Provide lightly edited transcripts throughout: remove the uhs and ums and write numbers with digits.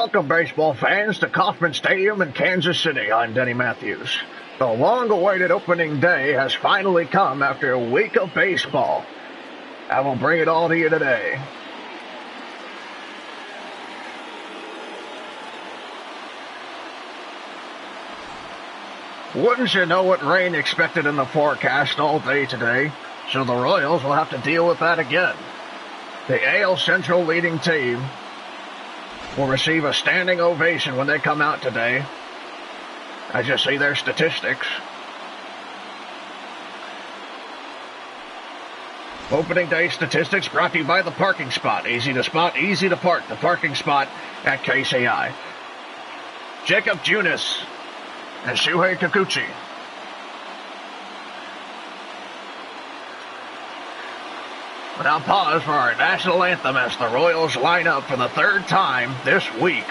Welcome, baseball fans, to Kauffman Stadium in Kansas City. I'm Denny Matthews. The long-awaited opening day has finally come after a week of baseball. I will bring it all to you today. Wouldn't you know it, rain expected in the forecast all day today, so the Royals will have to deal with that again. The AL Central leading team will receive a standing ovation when they come out today. As you see their statistics. Opening day statistics brought to you by the parking spot. Easy to spot, easy to park. The parking spot at KCI. Jacob Junis and Shuhei Kikuchi. Now pause for our national anthem as the Royals line up for the third time this week.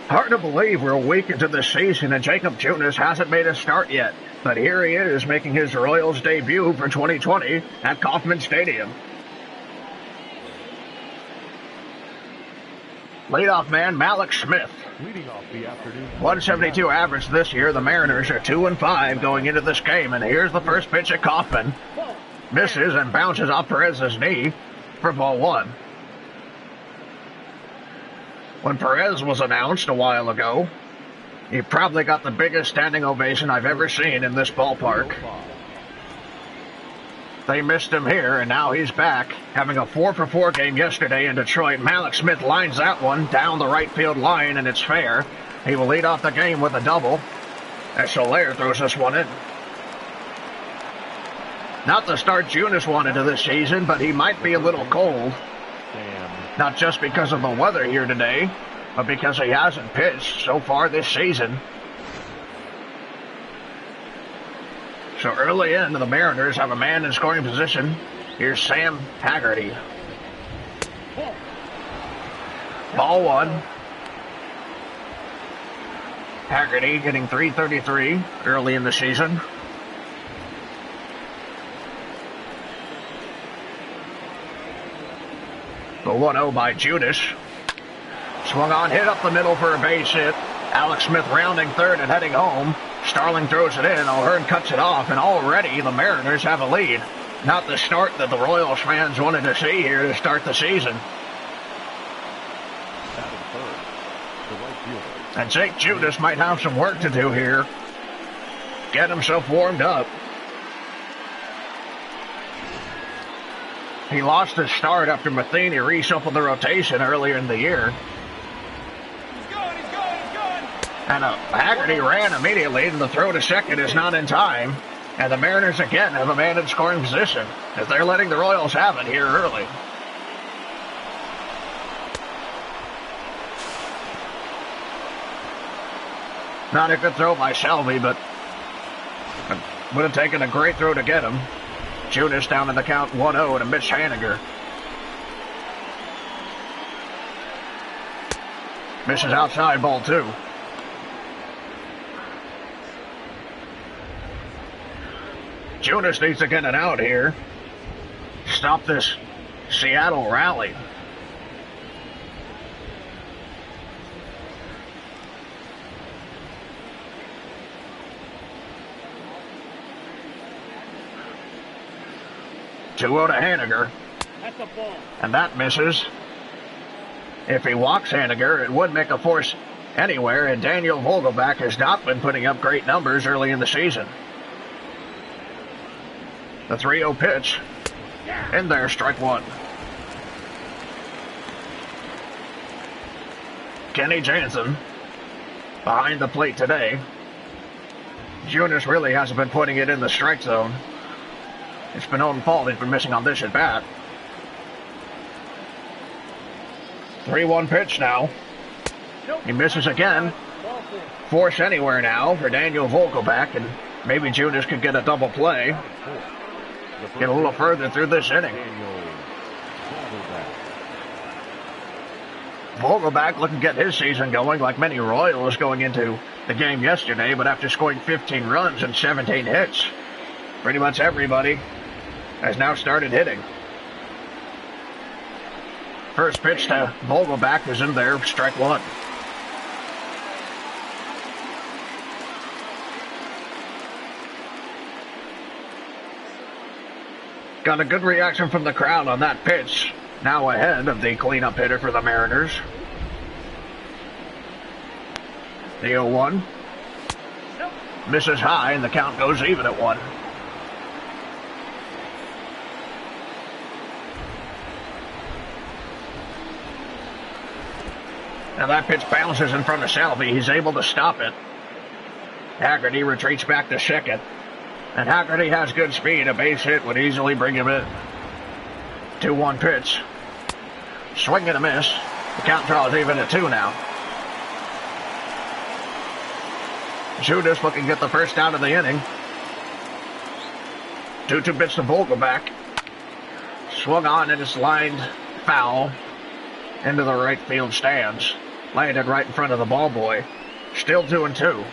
Hard to believe we're a week into the season and Jacob Junis hasn't made a start yet. But here he is making his Royals debut for 2020 at Kauffman Stadium. Leadoff man Mallex Smith. Leading off the afternoon. 172 average this year. The Mariners are 2-5 going into this game. And here's the first pitch at Kauffman. Misses and bounces off Perez's knee for ball one. When Perez was announced a while ago, he probably got the biggest standing ovation I've ever seen in this ballpark. They missed him here, and now he's back, having a 4-for-4 game yesterday in Detroit. Mallex Smith lines that one down the right field line, and it's fair. He will lead off the game with a double, as Soler throws this one in. Not the start Junis wanted to this season, but he might be a little cold. Not just because of the weather here today, but because he hasn't pitched so far this season. So early in, the Mariners have a man in scoring position. Here's Sam Haggerty. Ball one. Haggerty getting .333 early in the season. The 1-0 by Junis. Swung on, hit up the middle for a base hit. Alex Smith rounding third and heading home. Starling throws it in. O'Hearn cuts it off, and already the Mariners have a lead. Not the start that the Royals fans wanted to see here to start the season. And Jake Junis might have some work to do here. Get himself warmed up. He lost his start after Matheny reshuffled the rotation earlier in the year. He's going. And Haggerty ran immediately, and the throw to second is not in time. And the Mariners again have a man in scoring position, as they're letting the Royals have it here early. Not a good throw by Shelby, but would have taken a great throw to get him. Junis down in the count 1-0 to Mitch Haniger. Misses outside, ball two. Junis needs to get it out here. Stop this Seattle rally. To Haniger. That's a ball. And that misses. If he walks Haniger, it would make a force anywhere, and Daniel Vogelbach has not been putting up great numbers early in the season. The 3-0 pitch. In there, strike one. Kenny Jansen behind the plate today. Junis really hasn't been putting it in the strike zone. It's been own fault he's been missing on this at bat. 3-1 pitch now. He misses again. Force anywhere now for Daniel Vogelbach, and Maybe Junis could get a double play. Get a little further through this inning. Vogelbach looking to get his season going like many Royals going into the game yesterday, but after scoring 15 runs and 17 hits, pretty much everybody has now started hitting. First pitch to Vogelbach is in there, strike one. Got a good reaction from the crowd on that pitch. Now ahead of the cleanup hitter for the Mariners. The 0-1. Misses high, and the count goes even at 1. Now that pitch bounces in front of Salvi. He's able to stop it. Haggerty retreats back to second. And Haggerty has good speed. A base hit would easily bring him in. 2-1 pitch. Swing and a miss. The count draws even at 2 now. Junis looking to get the first out of the inning. 2-2 pitch to Vogelbach. Swung on and it's lined foul into the right field stands. Landed right in front of the ball boy. Still 2-2.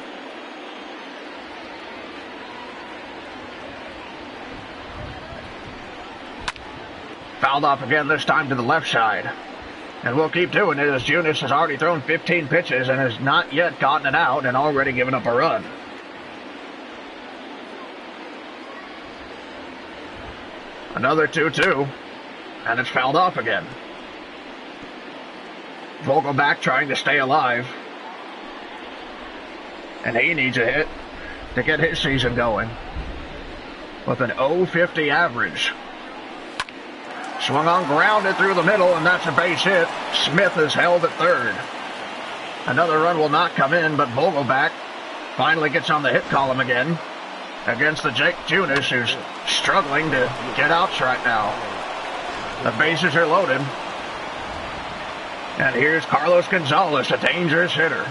Fouled off again, this time to the left side. And we'll keep doing it as Junis has already thrown 15 pitches and has not yet gotten it out and already given up a run. Another 2-2. And it's fouled off again. Vogelbach trying to stay alive. And he needs a hit to get his season going. With an .050 average. Swung on, grounded through the middle, and that's a base hit. Smith is held at third. Another run will not come in, but Vogelbach finally gets on the hit column again against the Jake Junis, who's struggling to get outs right now. The bases are loaded. And here's Carlos Gonzalez, a dangerous hitter.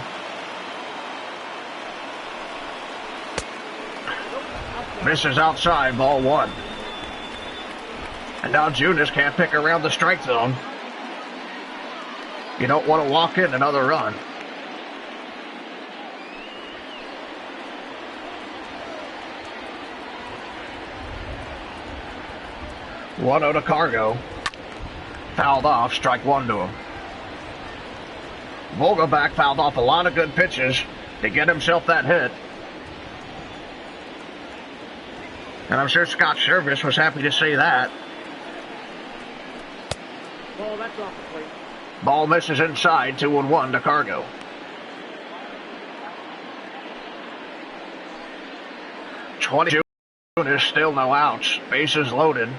Misses outside, ball 1. And now Junis can't pick around the strike zone. You don't want to walk in another run. One out to Cargo. Fouled off, strike 1 to him. Vogelbach fouled off a lot of good pitches to get himself that hit. And I'm sure Scott Servais was happy to see that. Ball, that's off the plate. Ball misses inside, 2-1 to Cargo. Is still no outs. Bases loaded.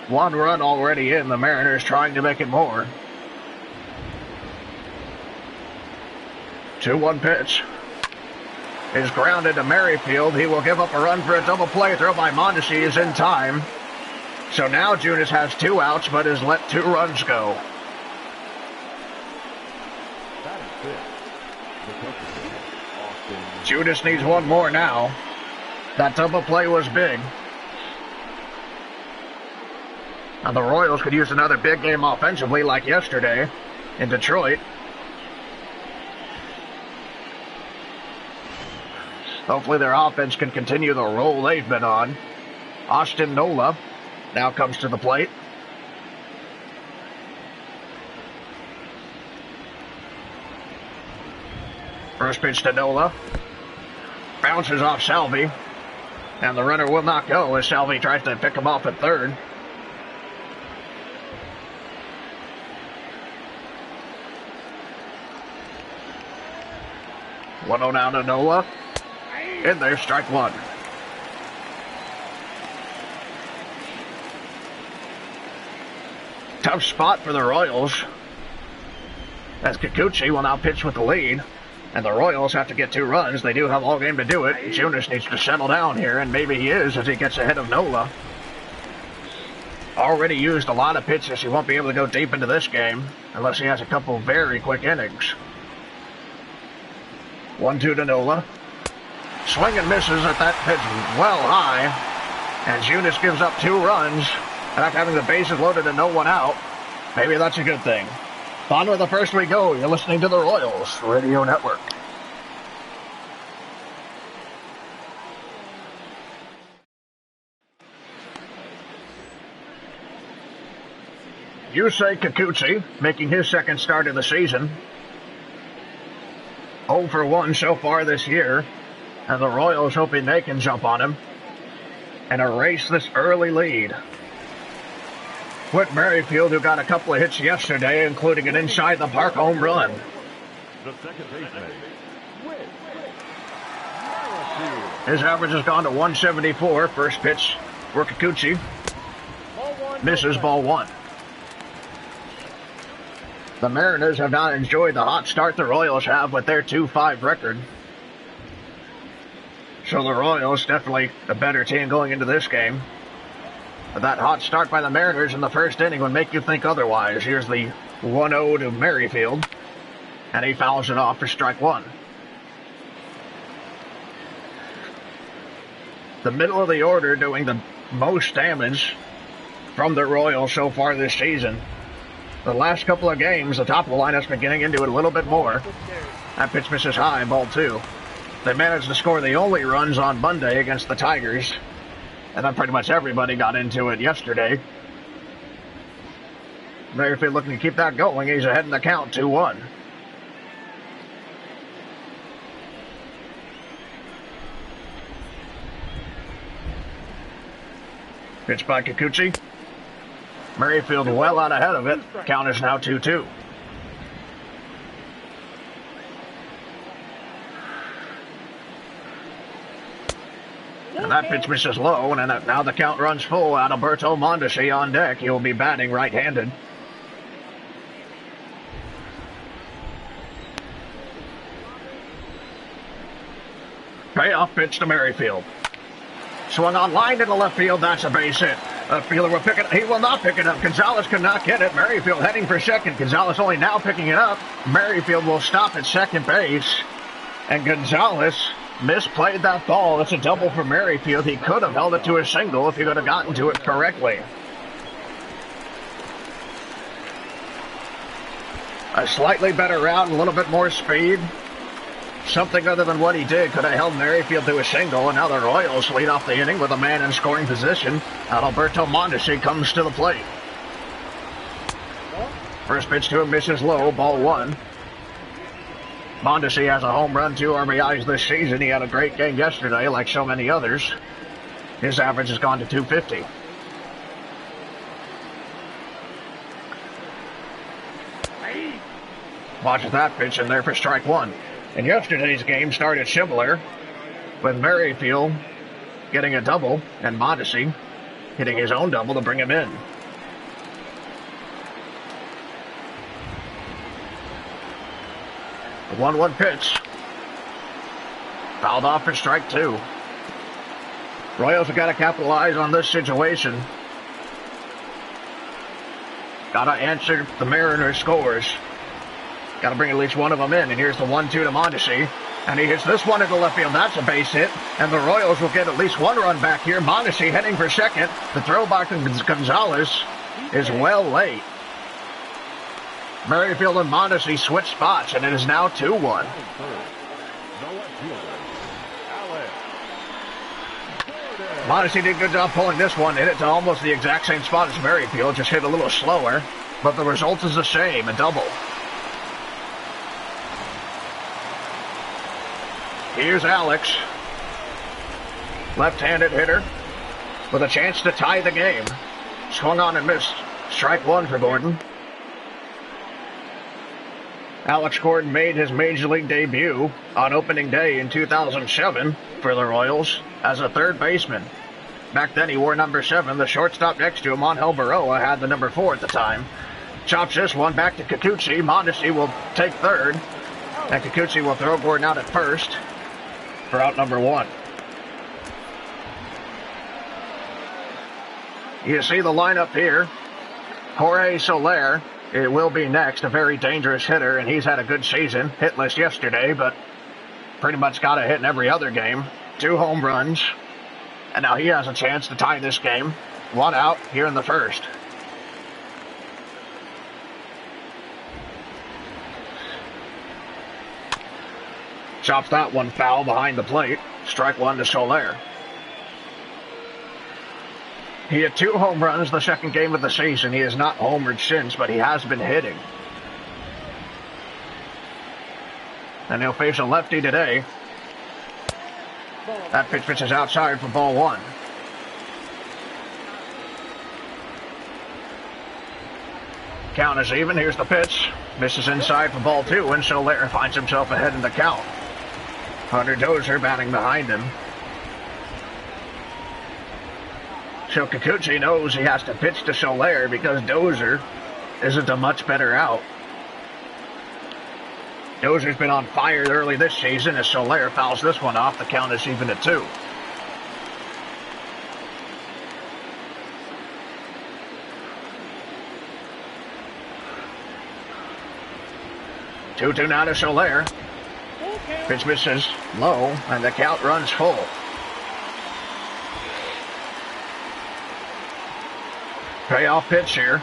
1 run already in. The Mariners trying to make it more. 2-1 pitch. Is grounded to Merrifield. He will give up a run for a double play. Throw by Mondesi is in time. So now Junis has 2 outs, but has let 2 runs go. Junis needs 1 more now. That double play was big. And the Royals could use another big game offensively like yesterday in Detroit. Hopefully their offense can continue the roll they've been on. Austin Nola now comes to the plate. First pitch to Nola. Bounces off Salvi. And the runner will not go as Salvi tries to pick him off at third. One oh now to Nola. In there, strike 1. Tough spot for the Royals. As Kikuchi will now pitch with the lead. And the Royals have to get 2 runs. They do have all game to do it. Junis needs to settle down here, and maybe he is as he gets ahead of Nola. Already used a lot of pitches. He won't be able to go deep into this game unless he has a couple very quick innings. 1-2 to Nola. Swing and misses at that pitch well high. And Junis gives up 2 runs. And after having the bases loaded and no one out, maybe that's a good thing. On with the first we go. You're listening to the Royals Radio Network. Yusei Kikuchi making his second start of the season. 0 for 1 so far this year. And the Royals hoping they can jump on him and erase this early lead. Whit Merrifield, who got a couple of hits yesterday, including an inside-the-park home run. The second baseman, Whit Merrifield. His average has gone to 174. First pitch for Kikuchi. Misses ball 1. The Mariners have not enjoyed the hot start the Royals have with their 2-5 record. So the Royals definitely a better team going into this game. But that hot start by the Mariners in the first inning would make you think otherwise. Here's the 1-0 to Merrifield. And he fouls it off for strike 1. The middle of the order doing the most damage from the Royals so far this season. The last couple of games, the top of the lineup's been getting into it a little bit more. That pitch misses high, ball 2. They managed to score the only runs on Monday against the Tigers. And then pretty much everybody got into it yesterday. Merrifield looking to keep that going. He's ahead in the count, 2-1. Pitch by Kikuchi. Merrifield well out ahead of it. Count is now 2-2. And that pitch misses low, and now the count runs full. Adalberto Mondesi on deck. He'll be batting right-handed. Payoff pitch to Merrifield. Swung on line to the left field. That's a base hit. The fielder will pick it. He will not pick it up. Gonzalez cannot get it. Merrifield heading for second. Gonzalez only now picking it up. Merrifield will stop at second base. And Gonzalez misplayed that ball. That's a double for Merrifield. He could have held it to a single if he could have gotten to it correctly. A slightly better route, a little bit more speed. Something other than what he did could have held Merrifield to a single, and now the Royals lead off the inning with a man in scoring position. Adalberto Mondesi comes to the plate. First pitch to him misses low, ball 1. Mondesi has a home run, 2 RBIs this season. He had a great game yesterday, like so many others. His average has gone to 250. Watch that pitch in there for strike 1. And yesterday's game started similar, with Merrifield getting a double and Mondesi hitting his own double to bring him in. The 1-1 pitch. Fouled off for strike 2. Royals have got to capitalize on this situation. Got to answer the Mariners' scores. Got to bring at least one of them in. And here's the 1-2 to Mondesi. And he hits this one into left field. That's a base hit. And the Royals will get at least one run back here. Mondesi heading for second. The throw by Gonzalez is well late. Merrifield and Mondesi switch spots, and it is now 2-1. Mondesi did a good job pulling this one. Hit it to almost the exact same spot as Merrifield. Just hit a little slower. But the result is the same, a double. Here's Alex, left-handed hitter, with a chance to tie the game. Swung on and missed. Strike 1 for Gordon. Alex Gordon made his Major League debut on opening day in 2007 for the Royals as a third baseman. Back then he wore number 7. The shortstop next to him, Angel Baroa, had the number 4 at the time. Chops this one back to Kikuchi. Mondesi will take third, and Kikuchi will throw Gordon out at first for out number 1. You see the lineup here. Jorge Soler, it will be next, a very dangerous hitter, and he's had a good season. Hitless yesterday, but pretty much got a hit in every other game. 2 home runs. And now he has a chance to tie this game. 1 out here in the first. Chops that one foul behind the plate. Strike 1 to Soler. He had 2 home runs the second game of the season. He has not homered since, but he has been hitting. And he'll face a lefty today. That pitch is outside for ball 1. Count is even. Here's the pitch. Misses inside for ball 2, and Soler finds himself ahead in the count. Hunter Dozier batting behind him. So Kikuchi knows he has to pitch to Soler because Dozier isn't a much better out. Dozier's been on fire early this season as Soler fouls this one off. The count is even at 2. Two now to Soler. Pitch misses low, and the count runs full. Payoff pitch here.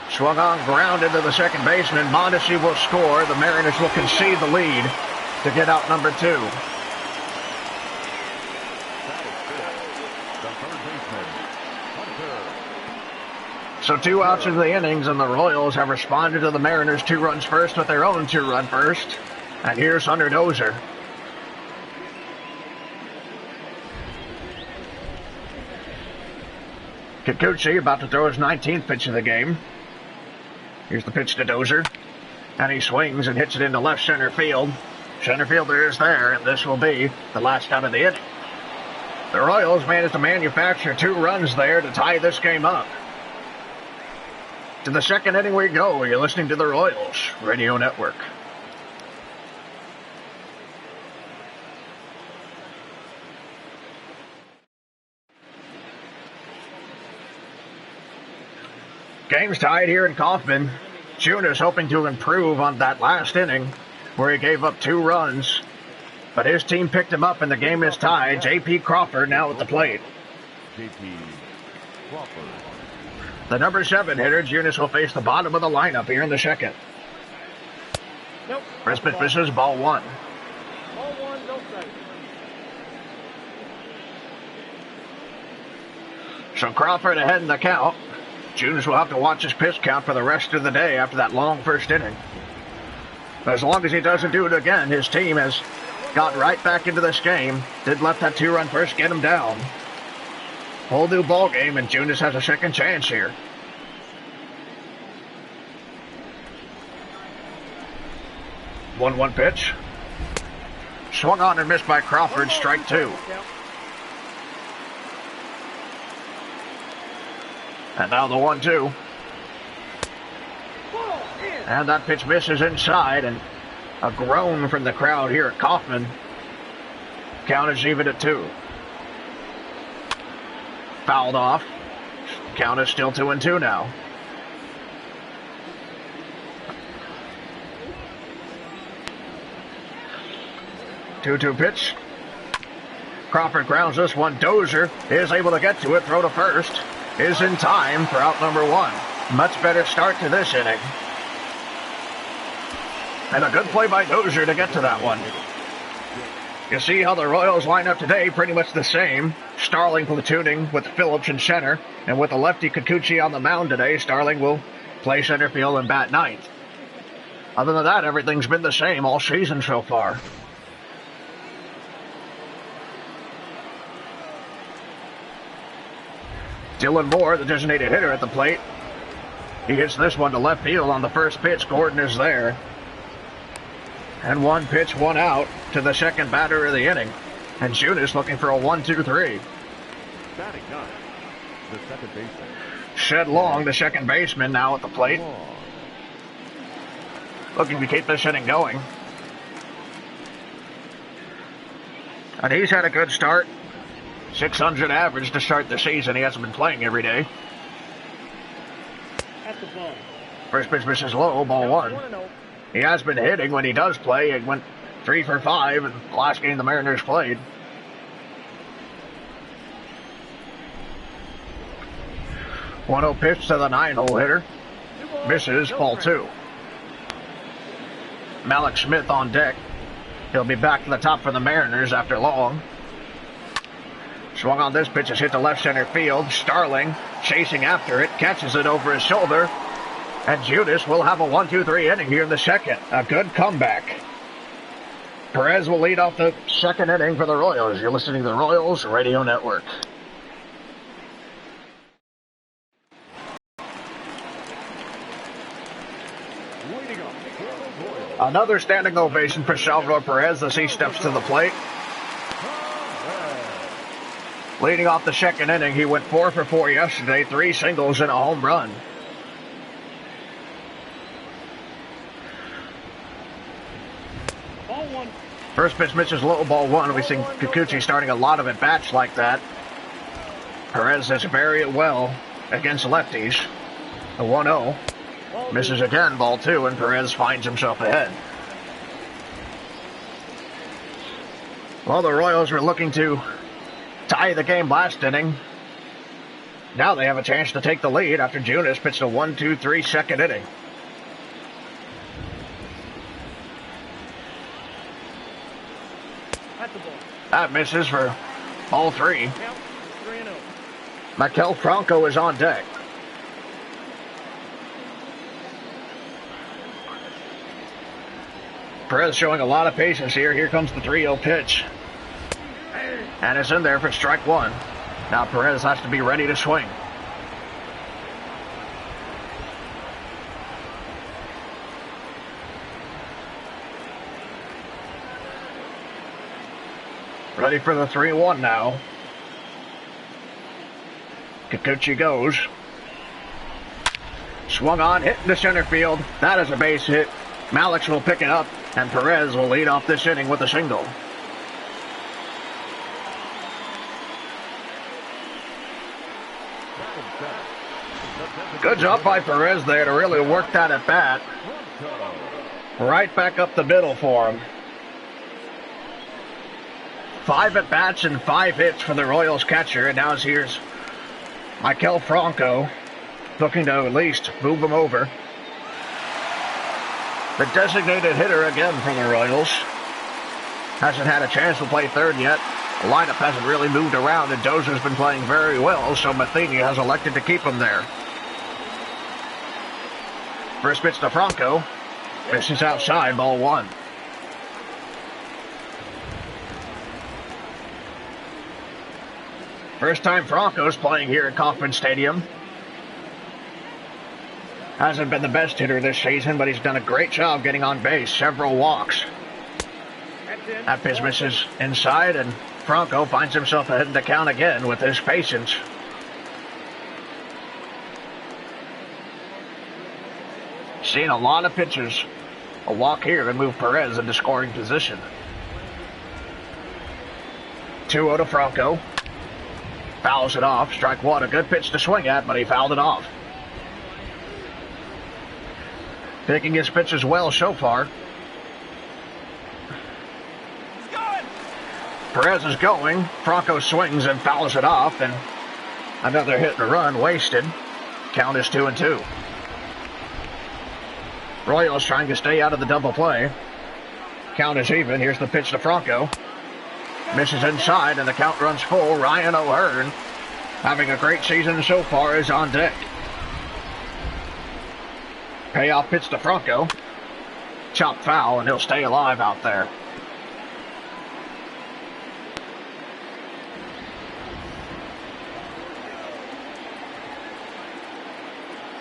Swung on, ground into the second baseman. Mondesi will score. The Mariners will concede the lead to get out number 2. So 2 outs into the innings, and the Royals have responded to the Mariners' 2 runs first with their own 2-run first. And here's Hunter Dozier. Kikuchi about to throw his 19th pitch of the game. Here's the pitch to Dozier. And he swings and hits it into left center field. Center fielder is there, and this will be the last out of the inning. The Royals managed to manufacture 2 runs there to tie this game up. To the second inning we go. You're listening to the Royals Radio Network. Game's tied here in Kauffman. Junis hoping to improve on that last inning where he gave up 2 runs. But his team picked him up and the game is tied. J.P. Crawford now at the plate. J.P. Crawford. The number 7 hitter, Junis, will face the bottom of the lineup here in the second. Nope. First pitch misses, ball 1. Ball 1, no strike. So Crawford ahead in the count. Junis will have to watch his pitch count for the rest of the day after that long first inning. But as long as he doesn't do it again, his team has got right back into this game. Did let that 2-run first get him down. Whole new ball game, and Junis has a second chance here. One pitch. Swung on and missed by Crawford, strike 2. And now the 1-2. And that pitch misses inside, and a groan from the crowd here at Kauffman. Count is even at 2. Fouled off. Count is still 2-2 now. Two pitch. Crawford grounds this one. Dozier is able to get to it. Throw to first. Is in time for out number 1. Much better start to this inning. And a good play by Dozier to get to that one. You see how the Royals line up today, pretty much the same. Starling platooning with Phillips in center, and with the lefty Kikuchi on the mound today, Starling will play center field and bat ninth. Other than that, everything's been the same all season so far. Dylan Moore, the designated hitter at the plate. He hits this one to left field on the first pitch. Gordon is there. And 1 pitch, 1 out to the second batter of the inning. And Junis looking for a 1-2-3. Batting ninth, the second baseman. Shed Long, the second baseman, now at the plate. Looking to keep this inning going. And he's had a good start. 600 average to start the season. He hasn't been playing every day. At the ball. First pitch misses low, ball 1. He has been hitting when he does play. It went 3 for 5 in the last game the Mariners played. 1-0 pitch to the 9-hole hitter. Misses, ball 2. Mallex Smith on deck. He'll be back to the top for the Mariners after long. Swung on this pitch, is hit to left center field. Starling chasing after it, catches it over his shoulder. And Junis will have a 1-2-3 inning here in the second. A good comeback. Perez will lead off the second inning for the Royals. You're listening to the Royals Radio Network. Another standing ovation for Salvador Perez as he steps to the plate. Leading off the second inning, he went 4 for 4 yesterday, 3 singles and a home run. Ball 1. First pitch misses low, ball 1. We've seen Kikuchi starting a lot of at-bats like that. Perez does very well against lefties. The 1-0. Misses again, ball 2, and Perez finds himself ahead. Well, the Royals were looking to tie the game last inning. Now they have a chance to take the lead after Junis pitched a 1-2-3 second inning. At the ball. That misses for ball 3. Count 3-0. Maikel Franco is on deck. Perez showing a lot of patience here. Here comes the 3-0 pitch. And it's in there for strike 1. Now Perez has to be ready to swing. Ready for the 3-1 now. Kikuchi goes. Swung on, hit into center field. That is a base hit. Mallex will pick it up, and Perez will lead off this inning with a single. Good job by Perez there to really work that at bat. Right back up the middle for him. 5 at bats and 5 hits for the Royals catcher, and now here's Maikel Franco looking to at least move him over. The designated hitter again for the Royals. Hasn't had a chance to play third yet. The lineup hasn't really moved around, and Dozer's been playing very well, so Matheny has elected to keep him there. First pitch to Franco. Misses outside, ball 1. First time Franco's playing here at Kauffman Stadium. Hasn't been the best hitter this season, but he's done a great job getting on base. Several walks. That pitch misses inside, and Franco finds himself ahead in the count again with his patience. Seen a lot of pitchers a walk here and move Perez into scoring position. 2-0 to Franco. Fouls it off. Strike 1. A good pitch to swing at, but he fouled it off. Picking his pitches well so far. Perez is going. Franco swings and fouls it off, and another hit and run wasted. Count is 2-2. Royals trying to stay out of the double play. Count is even. Here's the pitch to Franco. Misses inside, and the count runs full. Ryan O'Hearn, having a great season so far, is on deck. Payoff pitch to Franco. Chop foul, and he'll stay alive out there.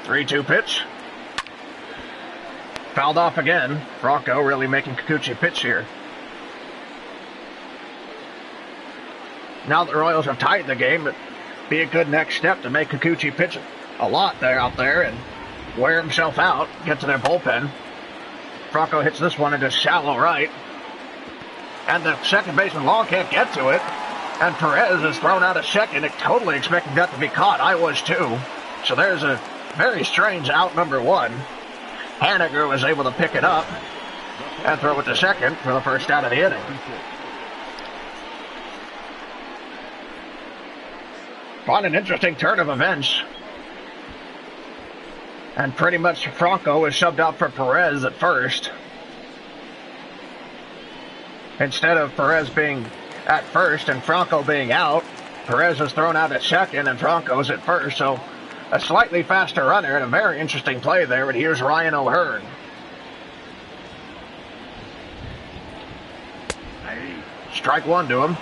Three-two pitch. Fouled off again. Franco really making Kikuchi pitch here. Now that the Royals have tied the game, it'd be a good next step to make Kikuchi pitch a lot there out there and wear himself out, get to their bullpen. Franco hits this one into shallow right. And the second baseman Long can't get to it. And Perez is thrown out of second, totally expecting that to be caught. I was too. So there's a very strange out number 1. Haniger was able to pick it up. and throw it to second for the first out of the inning. Quite an interesting turn of events. And pretty much Franco is subbed out for Perez at first. Instead of Perez being at first and Franco being out, Perez is thrown out at second and Franco's at first. So a slightly faster runner and a very interesting play there. And here's Ryan O'Hearn. Strike one to him.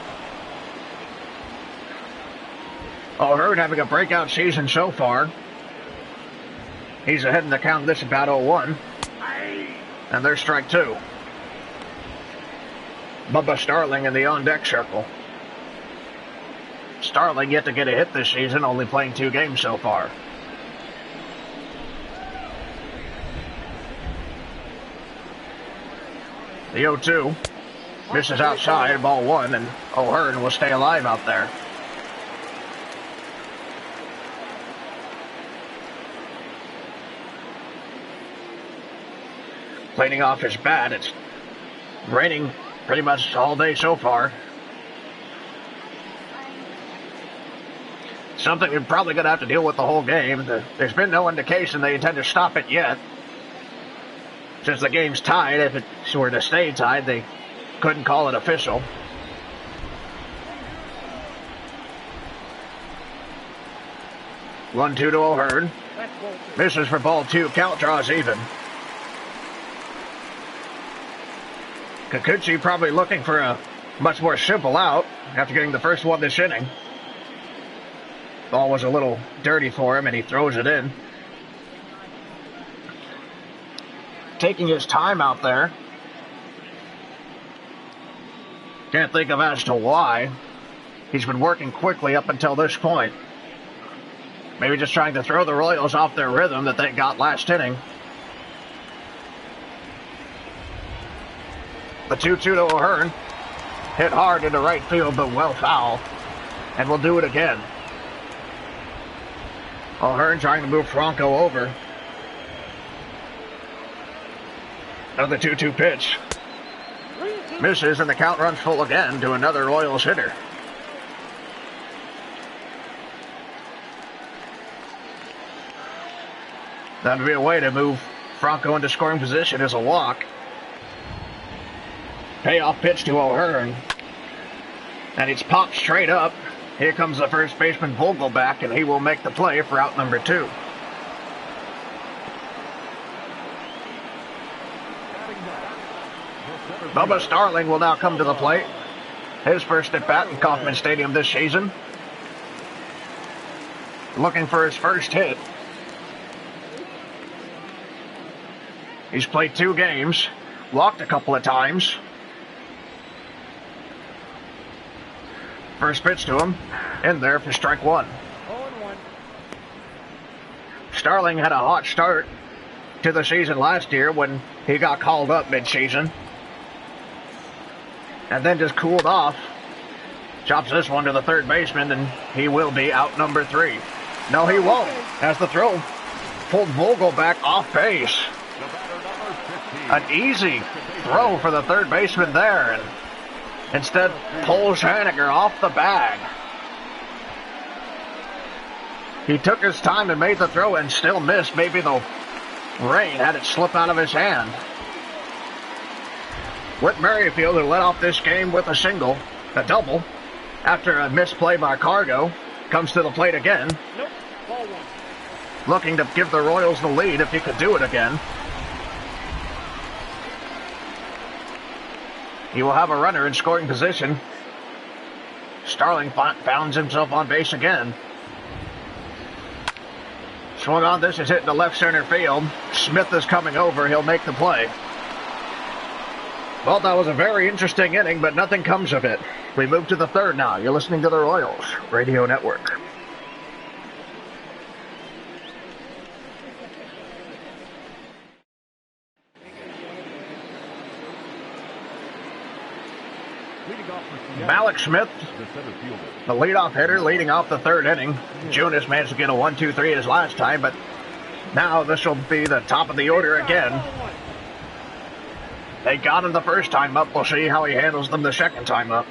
O'Hearn having a breakout season so far. He's ahead in the count. This about 0-1. And there's strike two. Bubba Starling in the on-deck circle. Starling yet to get a hit this season, only playing 2 games so far. The 0-2 misses outside, ball 1, and O'Hearn will stay alive out there. Cleaning off his bat. It's raining pretty much all day so far. Something we're probably going to have to deal with the whole game. There's been no indication they intend to stop it yet. Since the game's tied, if it were to stay tied, they couldn't call it official. One, 2 to O'Hearn. Misses for ball 2. Count draws even. Kikuchi probably looking for a much more simple out after getting the first one this inning. Ball was a little dirty for him and he throws it in. Taking his time out there. Can't think of as to why. He's been working quickly up until this point. Maybe just trying to throw the Royals off their rhythm that they got last inning. The 2-2 to O'Hearn. Hit hard into right field, but well foul. And we'll do it again. O'Hearn trying to move Franco over. Another 2-2 pitch. Misses, and the count runs full again to another Royals hitter. That would be a way to move Franco into scoring position as a walk. Payoff pitch to O'Hearn. And it's popped straight up. Here comes the first baseman Vogelback, and he will make the play for out number 2. Bubba Starling will now come to the plate. His first at bat in Kauffman Stadium this season. Looking for his first hit. He's played 2 games, walked a couple of times. First pitch to him, in there for strike 1. 0-1. Starling had a hot start to the season last year when he got called up mid-season. And then just cooled off. Chops this one to the third baseman, and he will be out number 3. No, he won't, as the throw pulled Vogelback off base. An easy throw for the third baseman there, and instead pulls Haniger off the bag. He took his time and made the throw and still missed. Maybe the rain had it slip out of his hand. Whit Merrifield, who led off this game with a double, after a misplay by Cargo, comes to the plate again. Nope. Ball 1. Looking to give the Royals the lead if he could do it again. He will have a runner in scoring position. Starling founds himself on base again. Swung on, this is hit into left center field. Smith is coming over, he'll make the play. Well, that was a very interesting inning, but nothing comes of it. We move to the third now. You're listening to the Royals Radio Network. Malik Smith, the leadoff hitter, leading off the third inning. Junis managed to get a 1-2-3 his last time, but now this will be the top of the order again. They got him the first time up. We'll see how he handles them the second time up.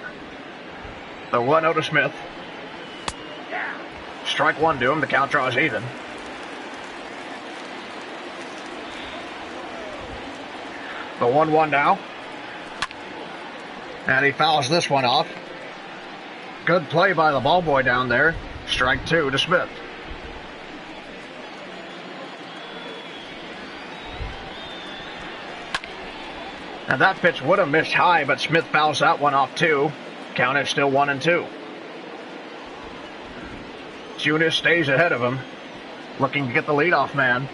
The 1-0 to Smith. Strike one to him. The count draws even. The 1-1 now. And he fouls this one off. Good play by the ball boy down there. Strike two to Smith. And that pitch would have missed high, but Smith fouls that one off too. Count is still 1-2. Junis stays ahead of him, looking to get the leadoff man.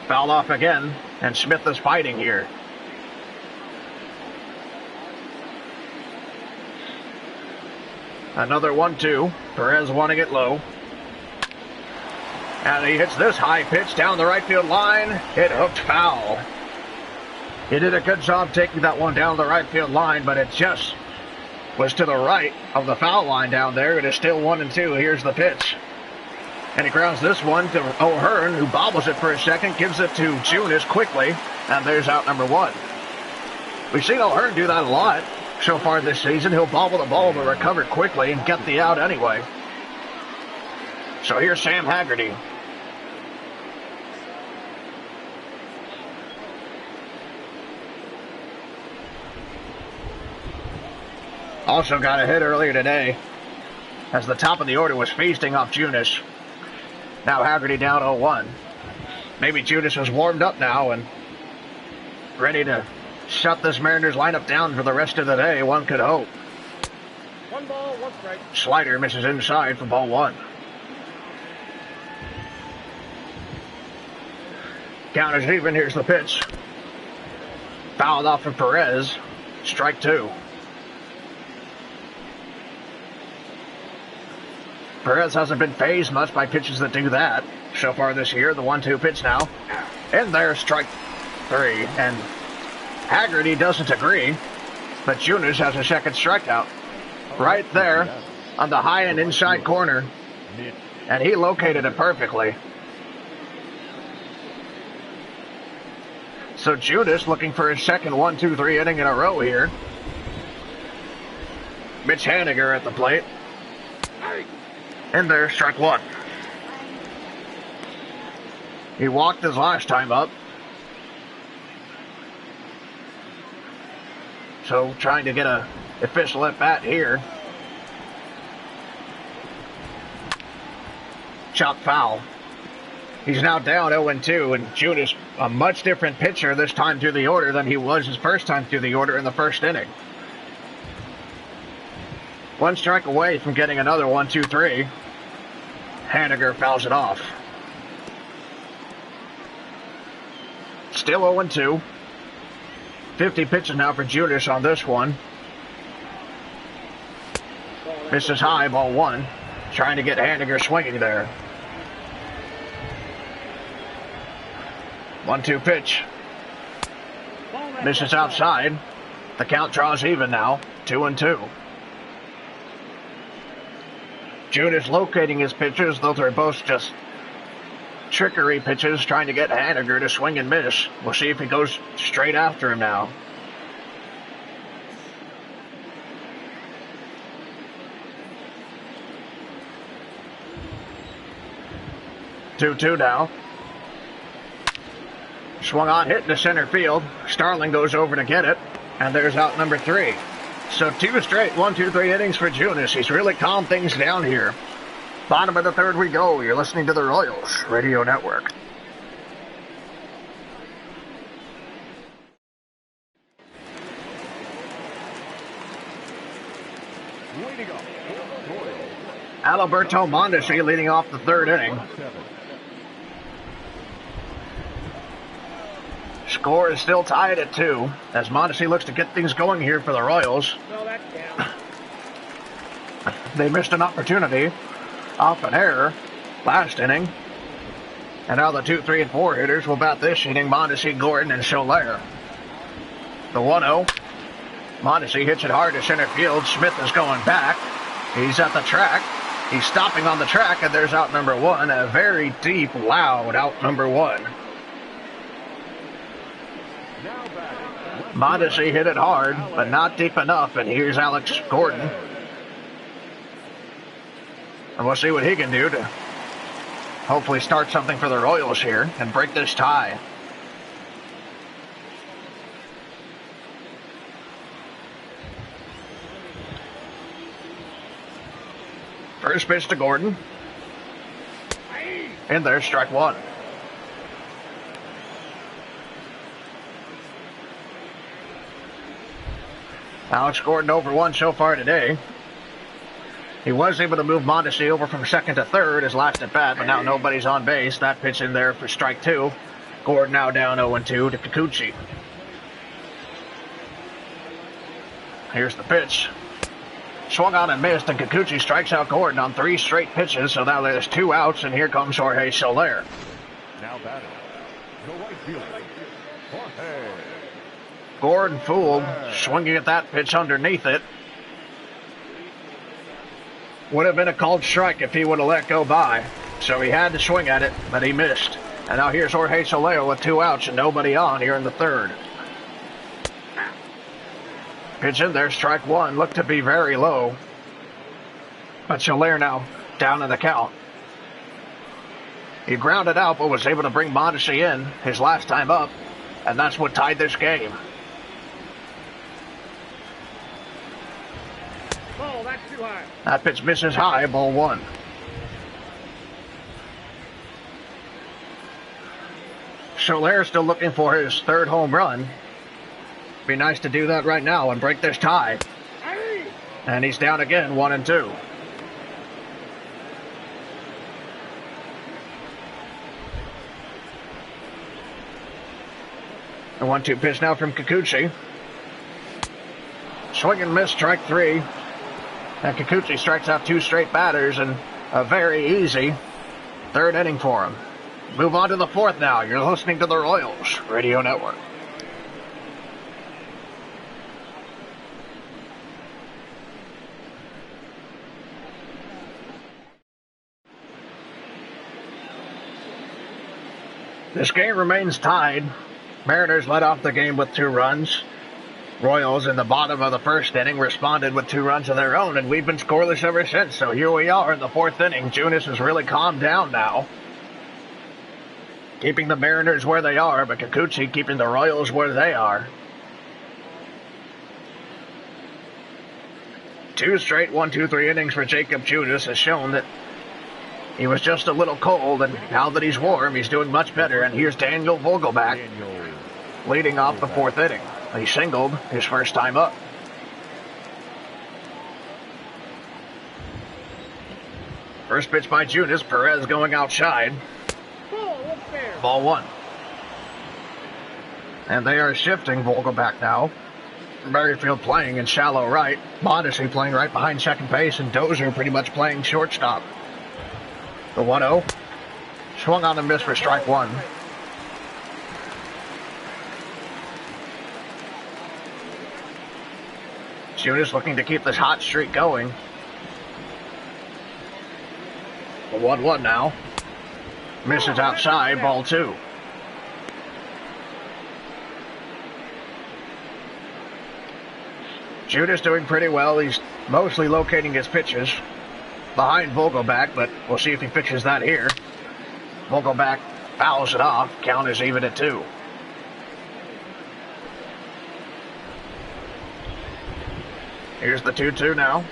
Foul off again, and Smith is fighting here. Another 1-2. Perez wanting it low. And he hits this high pitch down the right field line. It hooked foul. He did a good job taking that one down the right field line, but it just was to the right of the foul line down there. It is still 1-2. Here's the pitch. And he grounds this one to O'Hearn, who bobbles it for a second, gives it to Junis quickly, and there's out number one. We've seen O'Hearn do that a lot so far this season. He'll bobble the ball but recover quickly and get the out anyway. So here's Sam Haggerty. Also got a hit earlier today as the top of the order was feasting off Junis. Now Haggerty down 0-1. Maybe Junis was warmed up now and ready to shut this Mariners lineup down for the rest of the day. One could hope. 1 ball, 1 strike. Slider misses inside for ball one. Count is even. Here's the pitch. Fouled off of Perez. Strike two. Perez hasn't been phased much by pitches that do that so far this year. The 1-2 pitch now. And there's strike three. And Haggerty doesn't agree, but Junis has a second strikeout right there on the high and inside corner. And he located it perfectly. So Junis looking for his second 1-2-3 inning in a row here. Mitch Haniger at the plate. And there's strike one. He walked his last time up. So trying to get a official at bat here. Chop foul. He's now down 0-2, and Junis a much different pitcher this time through the order than he was his first time through the order in the first inning. One strike away from getting another 1-2-3. Haniger fouls it off. Still 0-2. 50 pitches now for Junis on this one. Misses high, ball one. Trying to get Haniger swinging there. 1-2 pitch. Misses outside. The count draws even now. 2-2. Junis locating his pitches. Those are both just trickery pitches, trying to get Haniger to swing and miss. We'll see if he goes straight after him now. Two now. Swung on, hit to center field. Starling goes over to get it, and there's out number three. So two straight 1-2-3 innings for Junis. He's really calmed things down here. Bottom of the third we go. You're listening to the Royals Radio Network. Alberto Mondesi leading off the third inning. Score is still tied at 2 as Mondesi looks to get things going here for the Royals. No, that's down. They missed an opportunity off an error last inning. And now the 2, 3, and 4 hitters will bat this inning. Mondesi, Gordon, and Soler. The 1-0. Mondesi hits it hard to center field. Smith is going back. He's at the track. He's stopping on the track, and there's out number one. A very deep, loud out number one. Mondesi hit it hard, but not deep enough, and here's Alex Gordon. And we'll see what he can do to hopefully start something for the Royals here and break this tie. First pitch to Gordon. And there's strike one. Alex Gordon over one so far today. He was able to move Mondesi over from second to third his last at bat, but now nobody's on base. That pitch in there for strike two. Gordon now down 0-2 to Kikuchi. Here's the pitch. Swung on and missed, and Kikuchi strikes out Gordon on 3 straight pitches, so now there's 2 outs, and here comes Jorge Soler. Now batting, the right fielder, Jorge. Gordon fooled, swinging at that pitch underneath it. Would have been a called strike if he would have let go by, so he had to swing at it, but he missed. And now here's Jorge Soler with 2 outs and nobody on here in the third. Pitch in there, strike one, looked to be very low. But Soler now down in the count. He grounded out, but was able to bring Mondesi in his last time up, and that's what tied this game. Ball, that's too high. That pitch misses high, ball one. Soler still looking for his 3rd home run. Be nice to do that right now and break this tie. And he's down again, 1-2. A 1-2 pitch now from Kikuchi. Swing and miss, strike 3. And Kikuchi strikes out 2 straight batters and a very easy 3rd inning for him. Move on to the 4th now. You're listening to the Royals Radio Network. This game remains tied. Mariners led off the game with 2 runs. Royals in the bottom of the 1st inning responded with 2 runs of their own, and we've been scoreless ever since. So here we are in the 4th inning. Junis has really calmed down now, keeping the Mariners where they are, but Kikuchi keeping the Royals where they are. 2 straight 1-2-3 innings for Jakob Junis has shown that he was just a little cold, and now that he's warm, he's doing much better. And here's Daniel Vogelbach leading off the 4th inning. He singled his first time up. First pitch by Junis. Perez going outside. Ball one. And they are shifting Vogelbach now. Merrifield playing in shallow right. Mondesi playing right behind second base, and Dozier pretty much playing shortstop. The 1-0. Swung on and missed for strike one. Junis looking to keep this hot streak going. The 1-1 now. Misses outside, ball 2. Junis doing pretty well. He's mostly locating his pitches behind Vogelbach, but we'll see if he fixes that here. Vogelbach fouls it off. Count is even at 2. Here's the 2-2 now.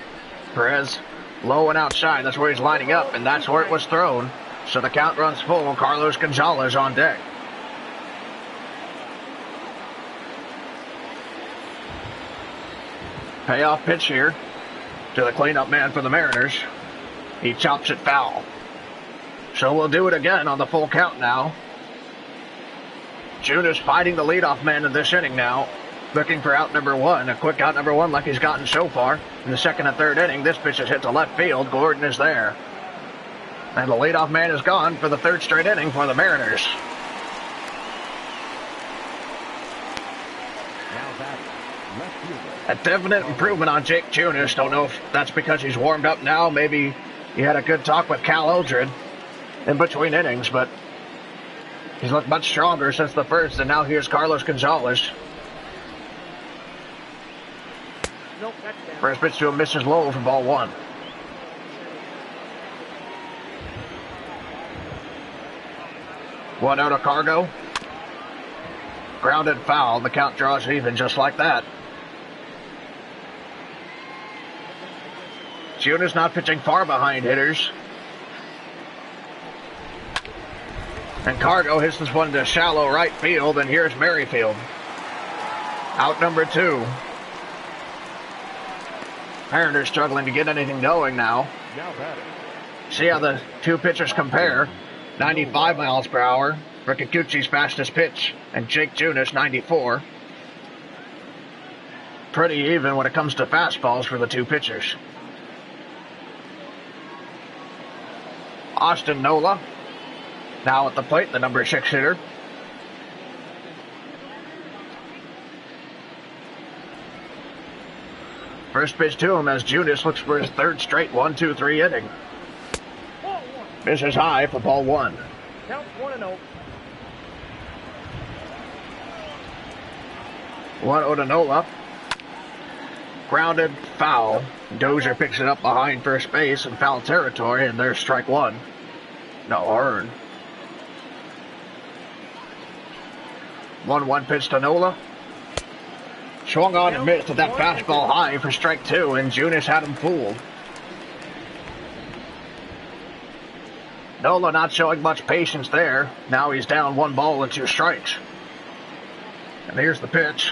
Perez low and outside. That's where he's lining up, and that's where it was thrown. So the count runs full. Carlos Gonzalez on deck. Payoff pitch here to the cleanup man for the Mariners. He chops it foul. So we'll do it again on the full count now. Junis fighting the leadoff man in this inning now. Looking for out number 1. A quick out number 1 like he's gotten so far. In the 2nd and 3rd inning, this pitch is hit to left field. Gordon is there. And the leadoff man is gone for the 3rd straight inning for the Mariners. A definite improvement on Jake Junis. Don't know if that's because he's warmed up now. Maybe he had a good talk with Cal Eldred in between innings, but he's looked much stronger since the 1st, and now here's Carlos Gonzalez. Nope, that's down. First pitch to him misses low for ball 1. 1-0 to Cargo. Grounded foul. The count draws even just like that. Junis not pitching far behind hitters. And Cargo hits this one to shallow right field, and here's Merrifield. Out number 2. Mariners struggling to get anything going now. Now batting. See how the two pitchers compare. 95 miles per hour for Kikuchi's fastest pitch, and Jake Junis 94. Pretty even when it comes to fastballs for the two pitchers. Austin Nola now at the plate, the number 6 hitter. First pitch to him as Junis looks for his third straight 1-2-3 inning. Ball 1. Misses high for ball 1. Count 1-0. 1-0 to Nola. Grounded foul. Dozier picks it up behind first base in foul territory, and there's strike 1. No earn. 1-1 pitch to Nola. Swung on and missed with that fastball high for strike 2, and Junis had him fooled. Nola not showing much patience there. Now he's down 1 ball and 2 strikes. And here's the pitch.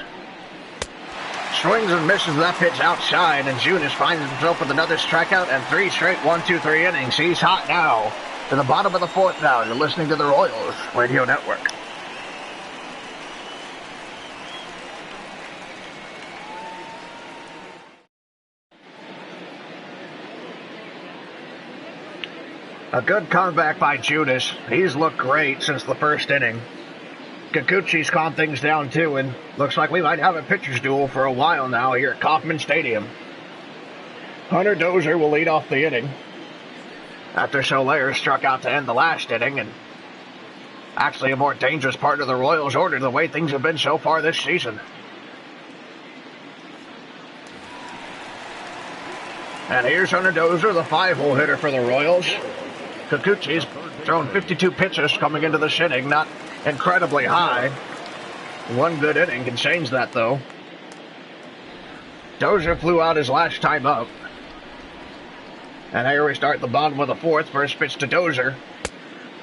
Swings and misses that pitch outside, and Junis finds himself with another strikeout and 3 straight 1-2-3 innings. He's hot now. To the bottom of the 4th now. You're listening to the Royals Radio Network. A good comeback by Junis. He's looked great since the first inning. Kikuchi's calmed things down too, and looks like we might have a pitcher's duel for a while now here at Kauffman Stadium. Hunter Dozier will lead off the inning after Soler struck out to end the last inning, and actually a more dangerous part of the Royals' order the way things have been so far this season. And here's Hunter Dozier, the 5-hole hitter for the Royals. Kikuchi's thrown 52 pitches coming into this inning, not incredibly high. 1 good inning can change that, though. Dozier flew out his last time up. And here we start the bottom of the 4th. First pitch to Dozier.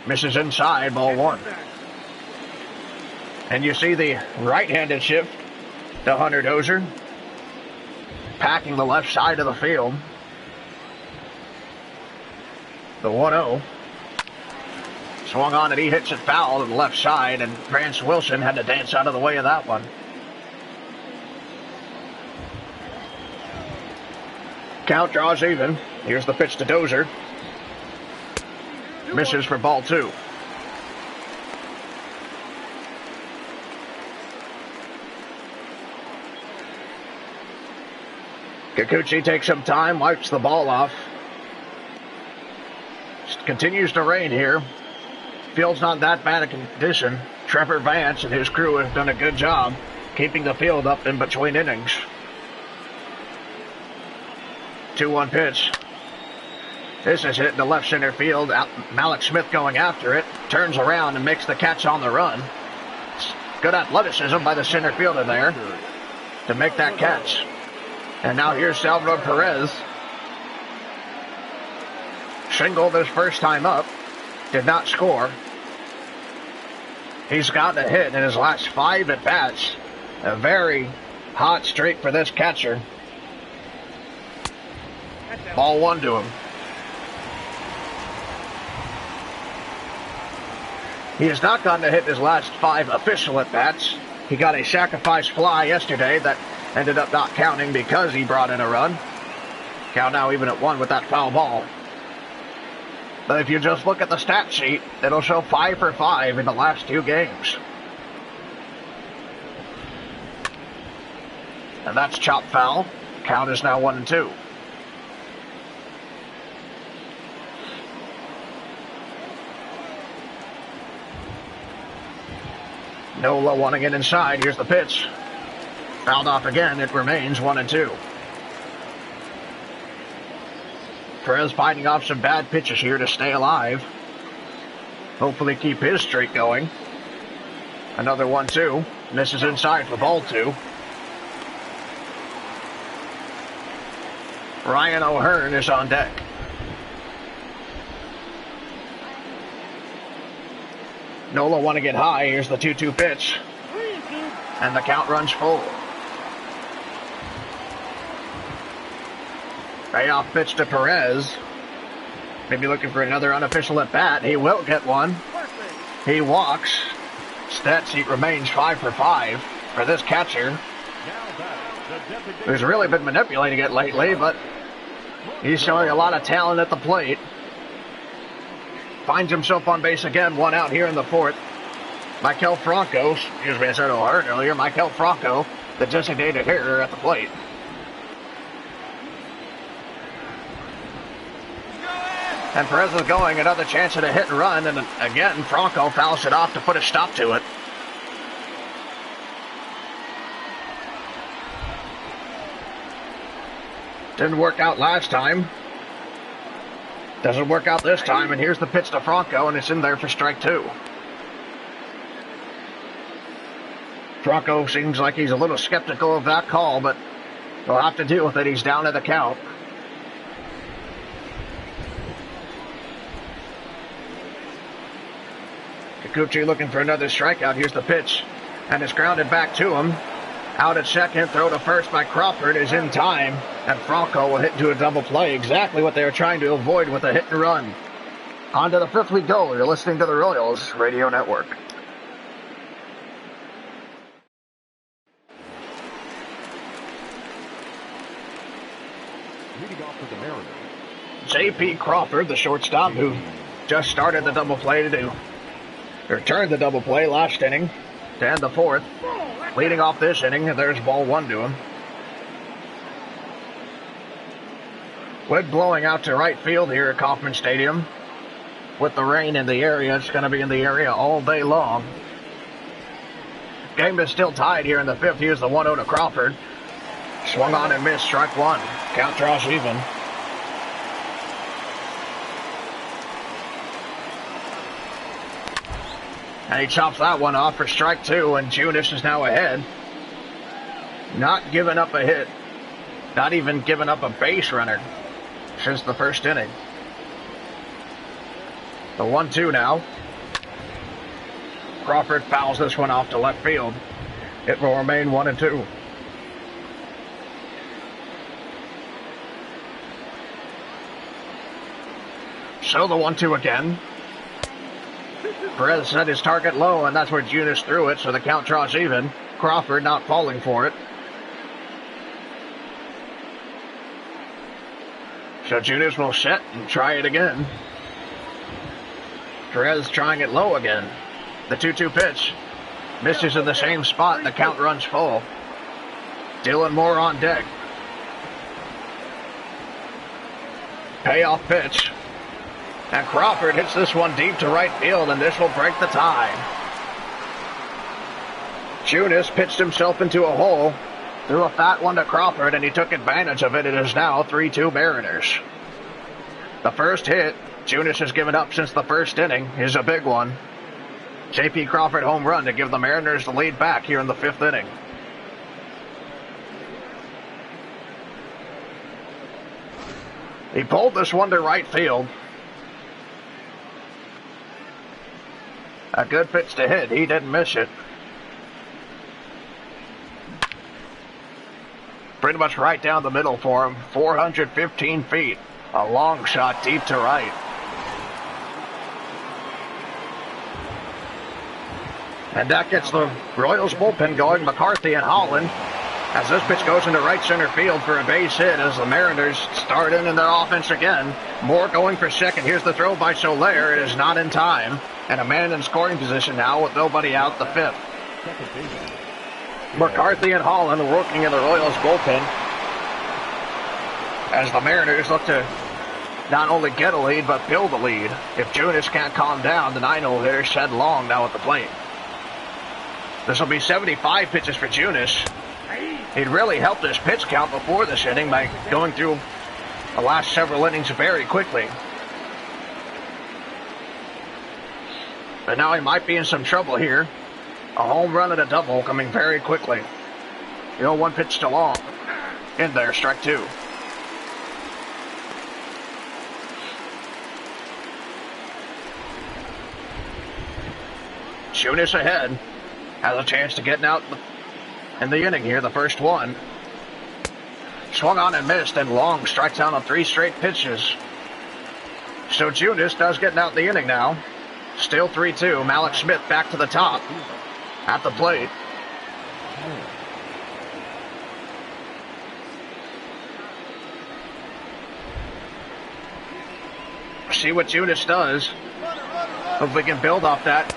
Misses inside, ball 1. And you see the right-handed shift to Hunter Dozier, packing the left side of the field. The 1-0. Swung on and he hits it foul to the left side, and Vance Wilson had to dance out of the way of that one. Count draws even. Here's the pitch to Dozier. Misses for ball 2. Kikuchi takes some time, wipes the ball off. Continues to rain here. Field's not that bad a condition. Trevor Vance and his crew have done a good job keeping the field up in between innings. 2-1 pitch. This is hit in the left center field. Malik Smith going after it. Turns around and makes the catch on the run. Good athleticism by the center fielder there to make that catch. And now here's Salvador Perez. Singled his first time up. Did not score. He's gotten a hit in his last 5 at-bats. A very hot streak for this catcher. Ball 1 to him. He has not gotten a hit in his last 5 official at-bats. He got a sacrifice fly yesterday that ended up not counting because he brought in a run. Count now even at 1 with that foul ball. But if you just look at the stat sheet, it'll show 5 for 5 in the last 2 games. And that's chop foul. Count is now 1-2. Nola wanting it inside. Here's the pitch. Fouled off again. It remains 1-2. Perez fighting off some bad pitches here to stay alive. Hopefully keep his streak going. Another 1-2. Misses inside for ball 2. Ryan O'Hearn is on deck. Nola want to get high. Here's the 2-2 pitch. And the count runs full. Payoff pitch to Perez. Maybe looking for another unofficial at bat. He will get one. He walks. Stat sheet remains 5 for 5 for this catcher, who's really been manipulating it lately, but he's showing a lot of talent at the plate. Finds himself on base again, 1 out here in the 4th. Maikel Franco, excuse me, I said O'Hearn earlier. Maikel Franco, the designated hitter at the plate. And Perez is going, another chance at a hit and run, and again, Franco fouls it off to put a stop to it. Didn't work out last time. Doesn't work out this time, and here's the pitch to Franco, and it's in there for strike 2. Franco seems like he's a little skeptical of that call, but we'll have to deal with it. He's down at the count. Kikuchi looking for another strikeout. Here's the pitch, and it's grounded back to him. Out at second, throw to first by Crawford is in time, and Franco will hit into a double play. Exactly what they were trying to avoid with a hit and run. On to the 5th we go. You're listening to the Royals Radio Network. Leading off for the Mariners, J.P. Crawford, the shortstop, who just started the double play returned the double play last inning to end the 4th. Leading off this inning, there's ball 1 to him. Wind blowing out to right field here at Kauffman Stadium. With the rain in the area, it's going to be in the area all day long. Game is still tied here in the 5th. Here's the 1-0 to Crawford. Swung on and missed, strike 1. Count draws even. And he chops that one off for strike 2, and Junis is now ahead. Not giving up a hit. Not even giving up a base runner since the 1st inning. The 1-2 now. Crawford fouls this one off to left field. It will remain 1-2. So the 1-2 again. Perez set his target low, and that's where Junis threw it, so the count draws even. Crawford not falling for it. So Junis will set and try it again. Perez trying it low again. The 2-2 pitch. Misses in the same spot, and the count runs full. Dylan Moore on deck. Payoff pitch. And Crawford hits this one deep to right field, and this will break the tie. Junis pitched himself into a hole, threw a fat one to Crawford, and he took advantage of it. It is now 3-2 Mariners. The first hit Junis has given up since the 1st inning is a big one. J.P. Crawford home run to give the Mariners the lead back here in the 5th inning. He pulled this one to right field. A good pitch to hit. He didn't miss it. Pretty much right down the middle for him. 415 feet. A long shot deep to right. And that gets the Royals bullpen going. McCarthy and Holland. As this pitch goes into right center field for a base hit as the Mariners start in their offense again. Moore going for second. Here's the throw by Soler. It is not in time. And a man in scoring position now with nobody out, the 5th. McCarthy and Holland working in the Royals bullpen as the Mariners look to not only get a lead, but build a lead. If Junis can't calm down, the 9-hole hitter Shed Long now at the plate. This will be 75 pitches for Junis. He'd really helped his pitch count before this inning by going through the last several innings very quickly. But now he might be in some trouble here. A home run and a double coming very quickly. The 0-1 pitch to Long. In there, strike two. Junis ahead. Has a chance to get out in the inning here, the first one. Swung on and missed, and Long strikes out on 3 straight pitches. So Junis does get out the inning now. Still 3-2. Mallex Smith back to the top at the plate. See what Junis does. Hope we can build off that.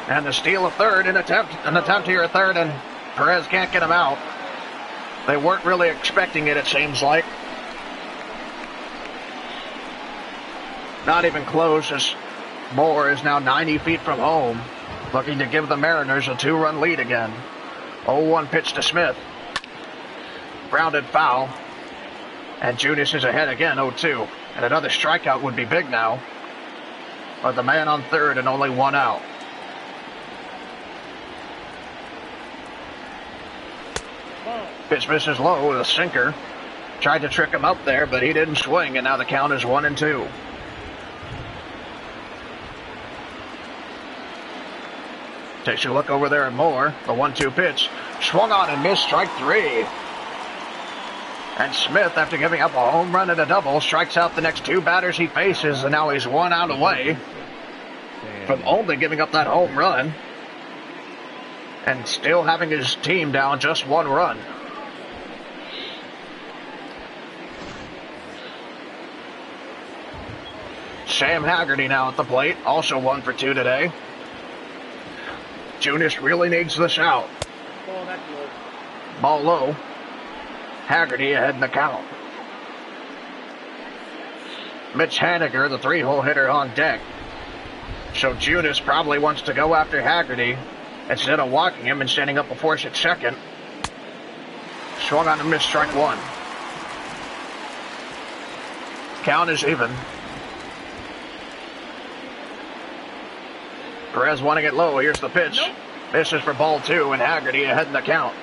And the steal of third, an attempt here at third, and Perez can't get him out. They weren't really expecting it seems like. Not even close, as Moore is now 90 feet from home, looking to give the Mariners a 2-run lead again. 0-1 pitch to Smith. Grounded foul. And Junis is ahead again, 0-2. And another strikeout would be big now. But the man on third and only 1 out. Pitch misses low with a sinker. Tried to trick him up there, but he didn't swing, and now the count is 1-2. Takes a look over there at Moore. The 1-2 pitch. Swung on and missed, strike 3. And Smith, after giving up a home run and a double, strikes out the next 2 batters he faces, and now he's 1 out away from only giving up that home run and still having his team down just 1 run. Sam Haggerty now at the plate, also 1 for 2 today. Junis really needs this out. Ball low. Haggerty ahead in the count. Mitch Haniger, the 3-hole hitter, on deck. So Junis probably wants to go after Haggerty instead of walking him and standing up a force at second. Swung on to miss, strike 1. Count is even. Perez wanting it low. Here's the pitch. This is for ball 2, and Haggerty ahead in the count.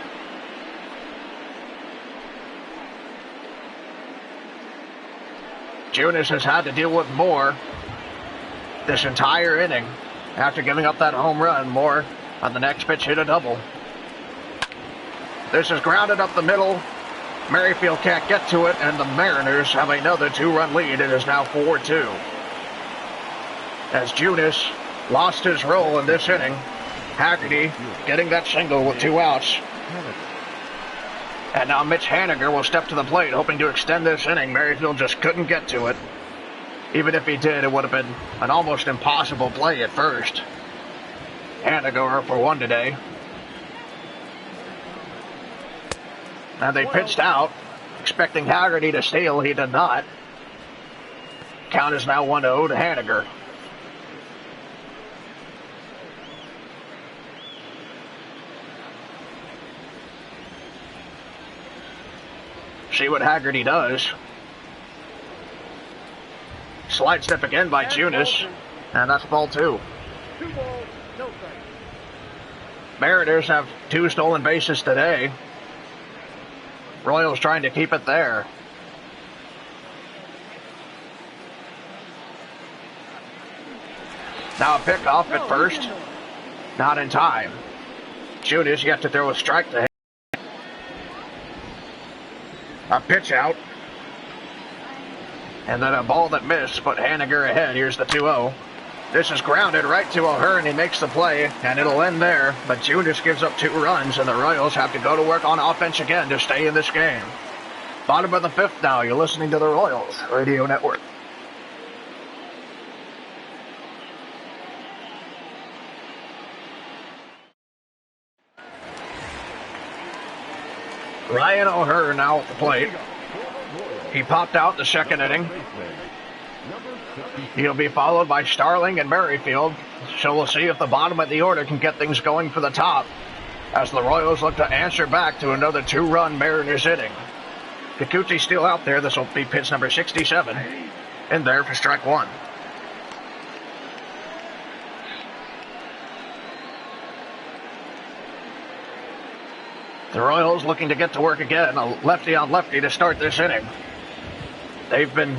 Junis has had to deal with Moore this entire inning. After giving up that home run, Moore on the next pitch hit a double. This is grounded up the middle. Merrifield can't get to it, and the Mariners have another 2-run lead. It is now 4-2. As Junis lost his role in this inning, Haggerty getting that single with 2 outs. And now Mitch Haniger will step to the plate, hoping to extend this inning. Merrifield just couldn't get to it. Even if he did, it would have been an almost impossible play at first. Haniger for 1 today. And they pitched out, expecting Haggerty to steal. He did not. Count is now 1-0 to Haniger. See what Haggerty does. Slide step again by Junis, and that's ball 2. 2 balls, no strikes. Mariners have 2 stolen bases today. Royals trying to keep it there. Now a pickoff at first. Not in time. Junis yet to throw a strike to him. A pitch out. And then a ball that missed, but Haniger ahead. Here's the 2-0. This is grounded right to O'Hearn. He makes the play, and it'll end there. But Junis gives up 2 runs, and the Royals have to go to work on offense again to stay in this game. Bottom of the 5th now. You're listening to the Royals Radio Network. Ryan O'Hearn now at the plate. He popped out in the 2nd inning. He'll be followed by Starling and Merrifield. So we'll see if the bottom of the order can get things going for the top as the Royals look to answer back to another 2-run Mariners inning. Kikuchi still out there. This will be pitch number 67. In there for strike one. The Royals looking to get to work again. A lefty on lefty to start this inning. They've been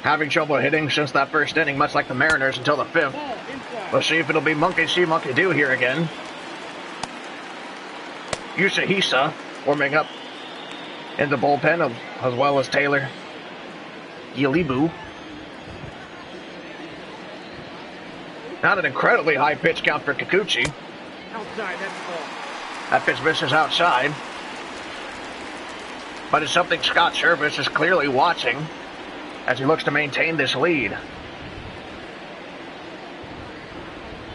having trouble hitting since that first inning, much like the Mariners until the fifth. We'll see if it'll be monkey see, monkey do here again. Yoshihisa warming up in the bullpen, as well as Taylor Yalibu. Not an incredibly high pitch count for Kikuchi. Outside, that's ball. That pitch misses outside. But it's something Scott Servais is clearly watching as he looks to maintain this lead.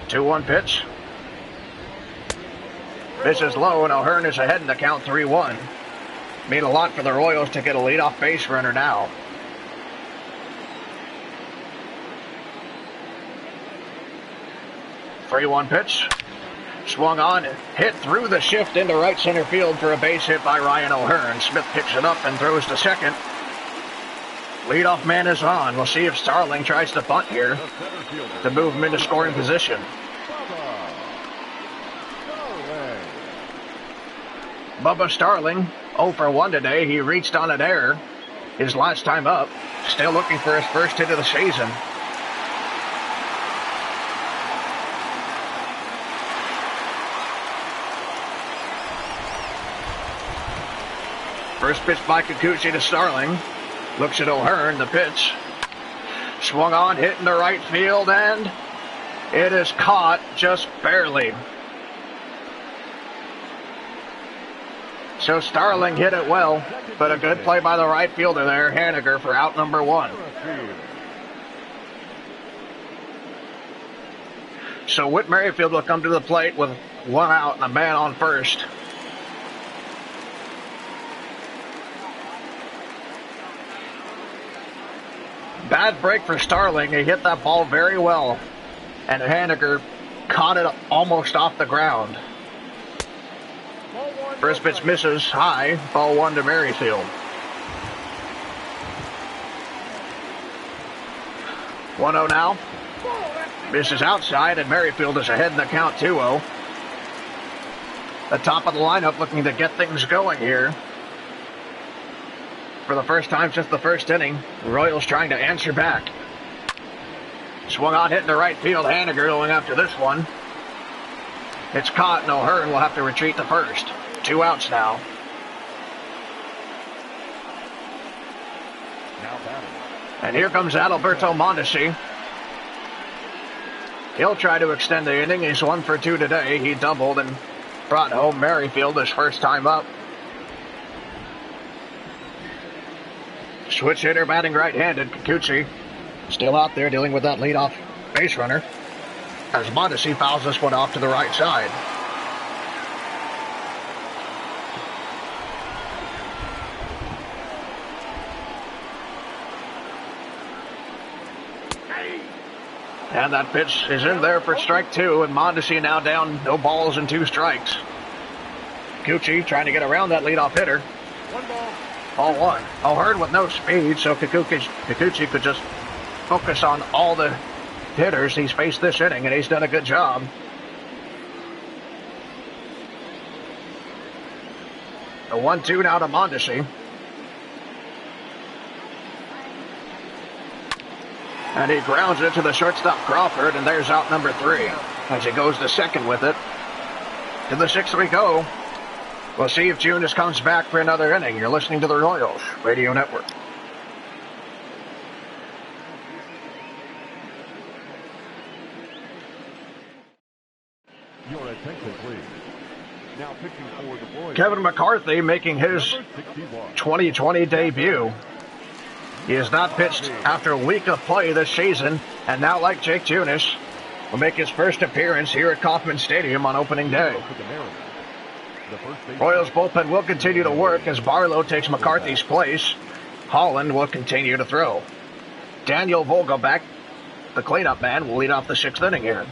2-1 pitch. Misses low, and O'Hearn is ahead in the count 3-1. Mean a lot for the Royals to get a leadoff base runner now. Three 1 pitch. Swung on, hit through the shift into right center field for a base hit by Ryan O'Hearn. Smith picks it up and throws to second. Leadoff man is on. We'll see if Starling tries to bunt here to move him into scoring position. Bubba Starling, 0 for 1 today. He reached on an error his last time up. Still looking for his first hit of the season. First pitch by Kikuchi to Starling. Looks at O'Hearn, the pitch. Swung on, hit into right field, and it is caught just barely. So Starling hit it well, but a good play by the right fielder there, Haniger, for out number one. So Whit Merrifield will come to the plate with one out and a man on first. Bad break for Starling. He hit that ball very well, and Haniger caught it almost off the ground. First pitch misses high, ball one to Merrifield. 1-0 now. Misses outside, and Merrifield is ahead in the count 2-0. The top of the lineup looking to get things going here. For the first time since the first inning, the Royals trying to answer back. Swung on, hitting the right field. Haniger going after this one. It's caught, and O'Hearn will have to retreat to first. 2 outs now. And here comes Adalberto Mondesi. He'll try to extend the inning. He's 1 for 2 today. He doubled and brought home Merrifield his first time up. Switch hitter batting right-handed. Kikuchi still out there dealing with that leadoff base runner as Mondesi fouls this one off to the right side. And that pitch is in there for strike 2, and Mondesi now down, no balls and 2 strikes. Kikuchi trying to get around that leadoff hitter. 1 ball. Ball 1. O'Hearn with no speed, so Kikuchi could just focus on all the hitters he's faced this inning, and he's done a good job. The 1-2 now to Mondesi. And he grounds it to the shortstop Crawford, and there's out number 3 as he goes to second with it. To the 6th we go. We'll see if Junis comes back for another inning. You're listening to the Royals Radio Network. Your attention, please. Now pitching for the Royals, Kevin McCarthy making his 2020 debut. He has not pitched after a week of play this season, and now, like Jake Junis, will make his first appearance here at Kauffman Stadium on opening day. Royals bullpen will continue to work as Barlow takes McCarthy's place. Holland will continue to throw. Daniel Vogelbach, the cleanup man, will lead off the 6th inning here.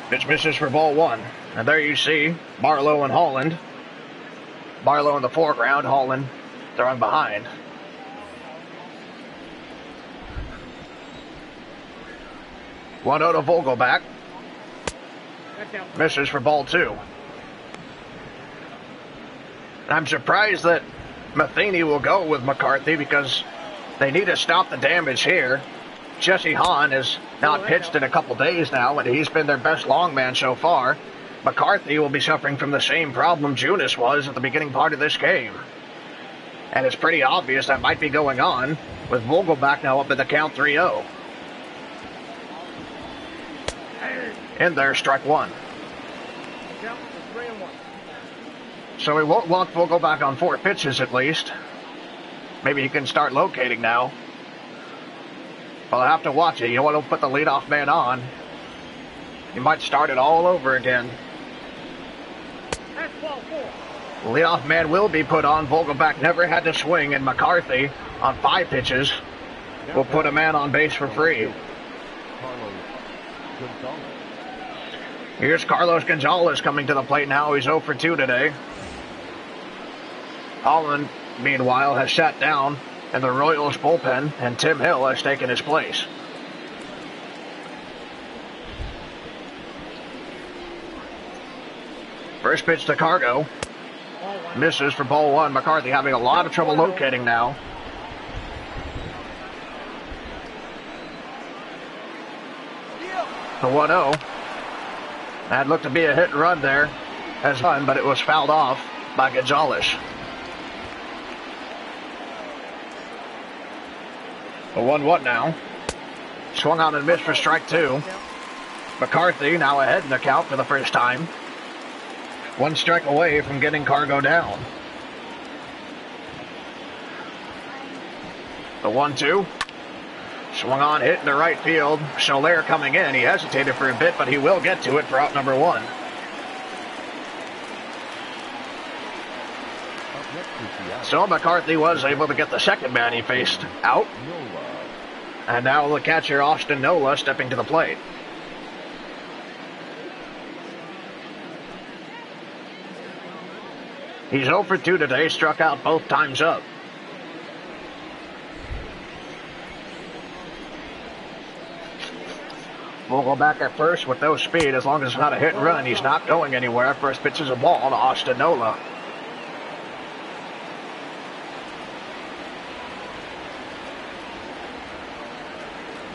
Pitch misses for ball 1. And there you see Barlow and Holland. Barlow in the foreground, Holland throwing behind. One out of Vogelbach. Misses for ball 2. I'm surprised that Matheny will go with McCarthy because they need to stop the damage here. Jesse Hahn has not pitched in a couple days now, and he's been their best long man so far. McCarthy will be suffering from the same problem Junis was at the beginning part of this game. And it's pretty obvious that might be going on, with Vogelbach now up at the count 3-0. In there, strike 1. So he won't walk Vogelbach on 4 pitches at least. Maybe he can start locating now. Well, I'll have to watch it. You don't want to put the leadoff man on. He might start it all over again. That's ball 4. Leadoff man will be put on. Vogelbach never had to swing, and McCarthy on 5 pitches will put a man on base for free. Here's Carlos Gonzalez coming to the plate now. He's 0 for 2 today. Holland, meanwhile, has sat down in the Royals bullpen, and Tim Hill has taken his place. First pitch to Cargo. Misses for ball 1. McCarthy having a lot of trouble locating now. The 1-0. That looked to be a hit and run there as fun, but it was fouled off by Gonzalez. The 1-1 now. Swung on and missed for strike 2. McCarthy now ahead in the count for the first time. 1 strike away from getting Cargo down. The 1-2. Swung on, hit in the right field. Soler coming in. He hesitated for a bit, but he will get to it for out number 1. So McCarthy was able to get the second man he faced out. And now the catcher, Austin Nola, stepping to the plate. He's 0 for 2 today, struck out both times up. We'll go back at first with no speed. As long as it's not a hit and run, he's not going anywhere. First pitch is a ball to Austin Nola.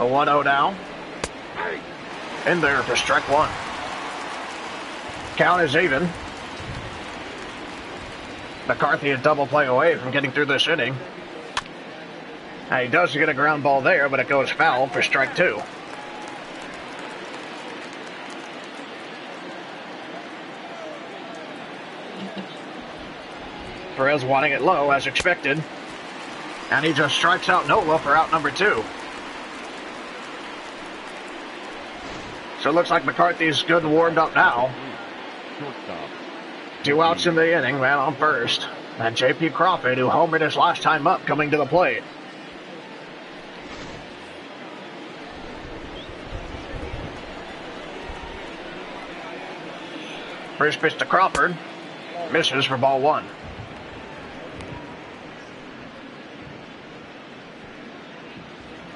A 1-0 now. In there for strike 1. Count is even. McCarthy a double play away from getting through this inning. Now he does get a ground ball there, but it goes foul for strike 2. Perez wanting it low as expected. And he just strikes out Nola for out number 2. So it looks like McCarthy's good and warmed up now. 2 outs in the inning, man on first. And J.P. Crawford, who homered his last time up, coming to the plate. First pitch to Crawford. Misses for ball 1.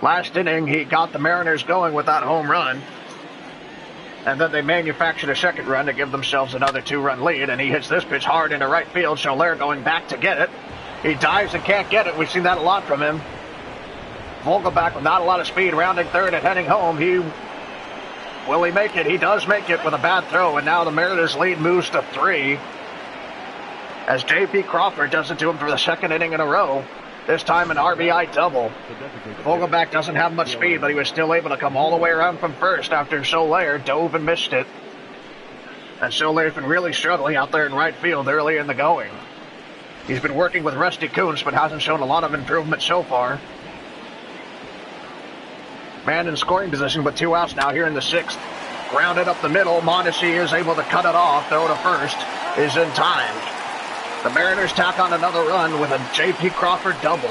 Last inning, he got the Mariners going with that home run. And then they manufactured a second run to give themselves another 2-run lead. And he hits this pitch hard into right field. Soler going back to get it. He dives and can't get it. We've seen that a lot from him. Vogelbach with not a lot of speed, rounding third and heading home. Will he make it? He does make it with a bad throw. And now the Mariners lead moves to 3. As J.P. Crawford does it to him for the second inning in a row. This time an RBI double. Vogelbach doesn't have much speed, but he was still able to come all the way around from first after Soler dove and missed it. And Soler's been really struggling out there in right field early in the going. He's been working with Rusty Kuntz, but hasn't shown a lot of improvement so far. Man in scoring position with 2 outs now here in the 6th. Grounded up the middle. Mondesi is able to cut it off. Throw to first is in time. The Mariners tack on another run with a J.P. Crawford double.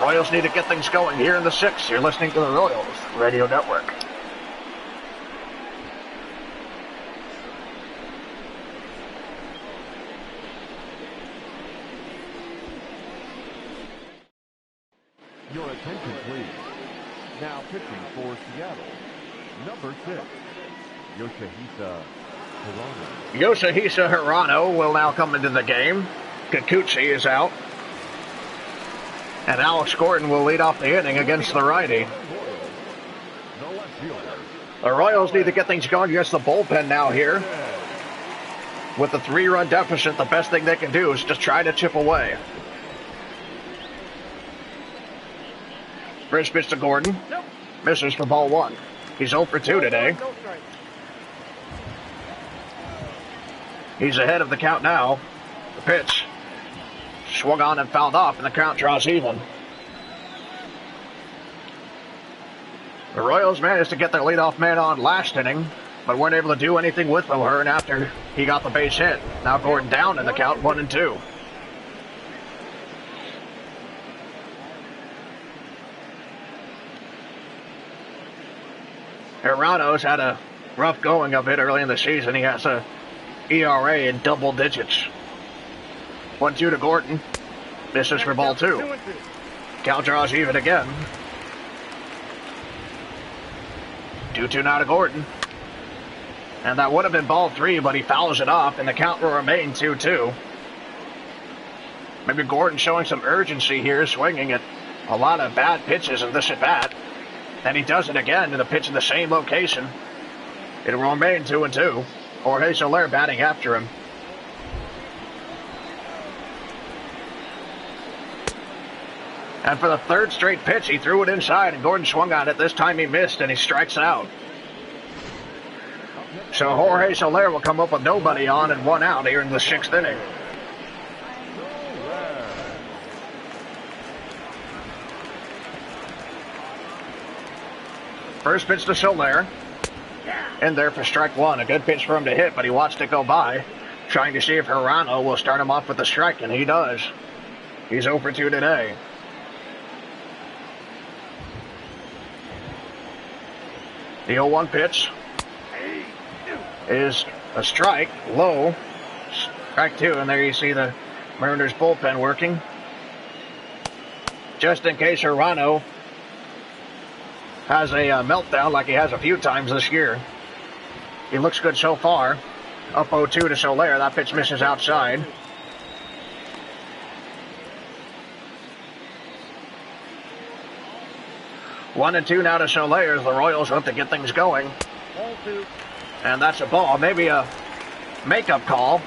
Royals need to get things going here in the 6th. You're listening to the Royals Radio Network. Attention, please. Now pitching for Seattle, number 6, Yoshihisa Hirano. Yoshihisa Hirano will now come into the game. Kikuchi is out. And Alex Gordon will lead off the inning against the righty. The left fielder. The Royals need to get things going against the bullpen now here. With the 3-run deficit, the best thing they can do is just try to chip away. First pitch to Gordon. Misses for ball 1. He's 0 for 2 today. He's ahead of the count now. The pitch swung on and fouled off, and the count draws even. The Royals managed to get their leadoff man on last inning, but weren't able to do anything with O'Hearn after he got the base hit. Now Gordon down in the count, 1-2. Hirano's had a rough going of it early in the season. He has a ERA in double digits. 1-2 to Gordon. Misses for ball 2. Count draws even again. 2-2 now to Gordon. And that would have been ball 3, but he fouls it off, and the count will remain 2-2. Maybe Gordon showing some urgency here, swinging at a lot of bad pitches in this at-bat. And he does it again to the pitch in the same location. It will remain 2-2. Jorge Soler batting after him. And for the 3rd straight pitch, he threw it inside, and Gordon swung on it. This time he missed, and he strikes out. So Jorge Soler will come up with nobody on and 1 out here in the 6th inning. First pitch to Soler. In there for strike 1. A good pitch for him to hit, but he watched it go by, trying to see if Hirano will start him off with a strike, and he does. He's 0 for 2 today. The 0-1 pitch is a strike, low. Strike 2, and there you see the Mariners bullpen working. Just in case Hirano has a meltdown like he has a few times this year. He looks good so far. Up 0-2 to Soler. That pitch misses outside. One and 2 now to Soler as the Royals want to get things going. And that's a ball. Maybe a makeup call.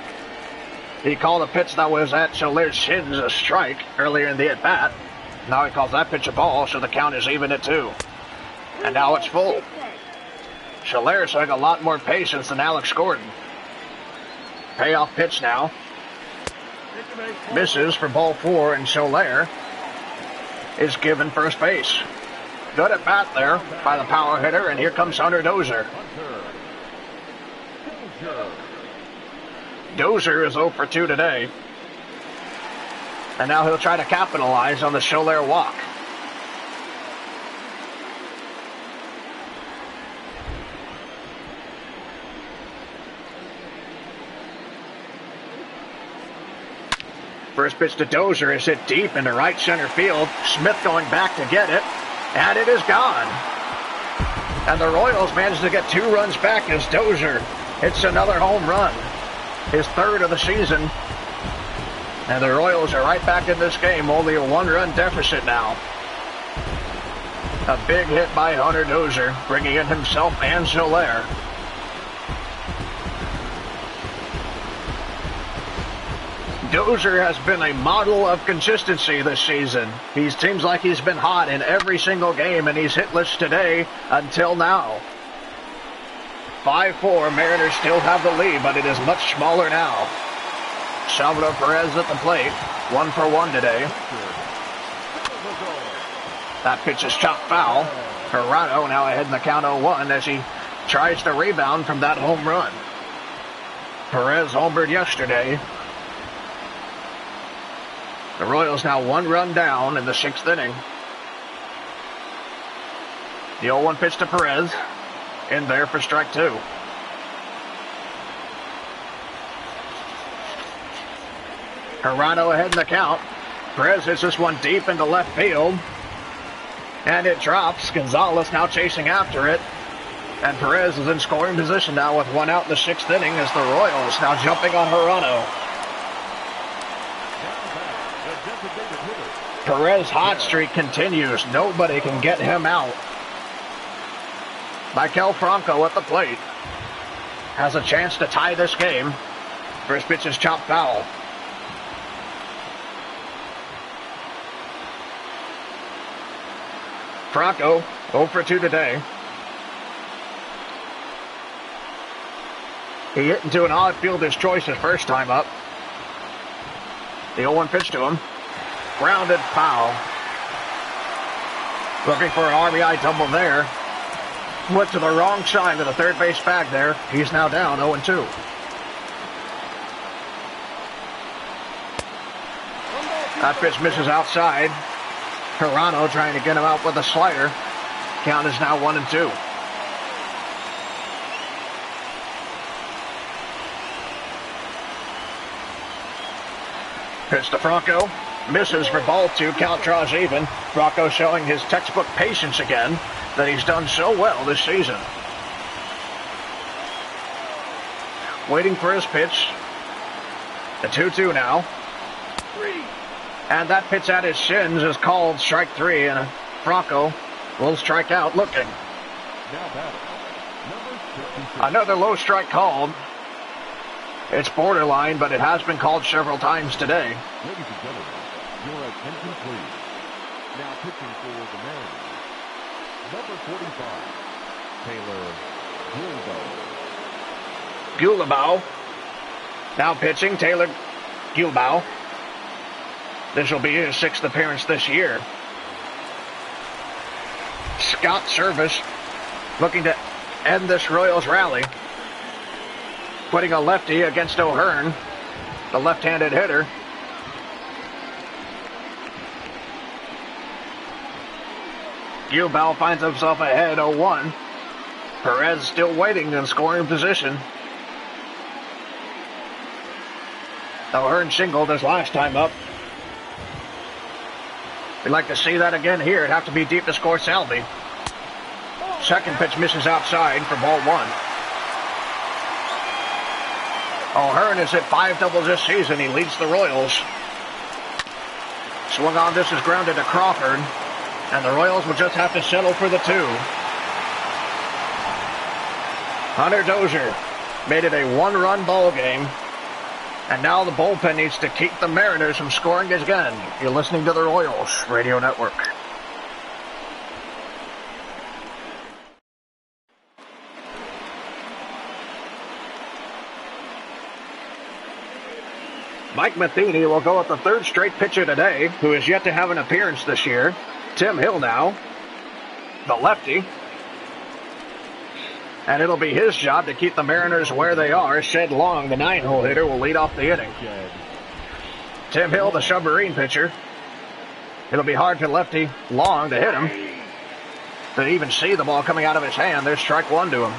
He called a pitch that was at Soler's shins a strike earlier in the at-bat. Now he calls that pitch a ball, so the count is even at 2. And now it's full. Soler showing a lot more patience than Alex Gordon. Payoff pitch now. Misses for ball 4, and Soler is given first base. Good at bat there by the power hitter, and here comes Hunter Dozier. Dozier is 0 for 2 today. And now he'll try to capitalize on the Soler walk. First pitch to Dozier is hit deep into right center field. Smith going back to get it, and it is gone. And the Royals managed to get 2 runs back as Dozier hits another home run, his 3rd of the season. And the Royals are right back in this game, only a 1-run deficit now. A big hit by Hunter Dozier, bringing in himself and Soler. Dozier has been a model of consistency this season. He seems like he's been hot in every single game, and he's hitless today until now. 5-4, Mariners still have the lead, but it is much smaller now. Salvador Perez at the plate, 1 for 1 today. That pitch is chopped foul. Hirano now ahead in the count 0-1 as he tries to rebound from that home run. Perez homered yesterday. The Royals now 1 run down in the 6th inning. The 0-1 pitch to Perez. In there for strike 2. Hirano ahead in the count. Perez hits this one deep into left field. And it drops. Gonzalez now chasing after it. And Perez is in scoring position now with one out in the 6th inning as the Royals now jumping on Hirano. Perez hot streak continues. Nobody can get him out. Maikel Franco at the plate. Has a chance to tie this game. First pitch is chopped foul. Franco 0 for 2 today. He hit into an odd fielder's choice his first time up. The 0-1 pitch to him. Grounded foul. Looking for an RBI double there. Went to the wrong side of the third base bag there. He's now down 0-2. That pitch misses outside. Hirano trying to get him out with a slider. Count is now 1-2. Pitch to Franco. Misses for ball 2. Count draws even. Franco showing his textbook patience again that he's done so well this season. Waiting for his pitch. The 2-2 now. And that pitch at his shins is called strike 3, and Franco will strike out looking. Another low strike called. It's borderline, but it has been called several times today. Ladies and gentlemen, your attention please. Now pitching for the Mariners, number 45, Taylor Gulibau. Now pitching, Taylor Gulibau. This will be his 6th appearance this year. Scott Service looking to end this Royals rally. Putting a lefty against O'Hearn, the left-handed hitter. Gulibau finds himself ahead 0-1. Perez still waiting in scoring position. O'Hearn singled his last time up. We'd like to see that again here. It'd have to be deep to score Salvi. Second pitch misses outside for ball 1. O'Hearn has hit 5 doubles this season. He leads the Royals. Swung on, this is grounded to Crawford. And the Royals will just have to settle for the 2. Hunter Dozier made it a 1-run ball game. And now the bullpen needs to keep the Mariners from scoring again. You're listening to the Royals Radio Network. Mike Matheny will go with the 3rd straight pitcher today, who is yet to have an appearance this year. Tim Hill now, the lefty. And it'll be his job to keep the Mariners where they are. Shed Long, the 9-hole hitter, will lead off the inning. Tim Hill, the submarine pitcher. It'll be hard for lefty Long to hit him. To even see the ball coming out of his hand. There's strike 1 to him.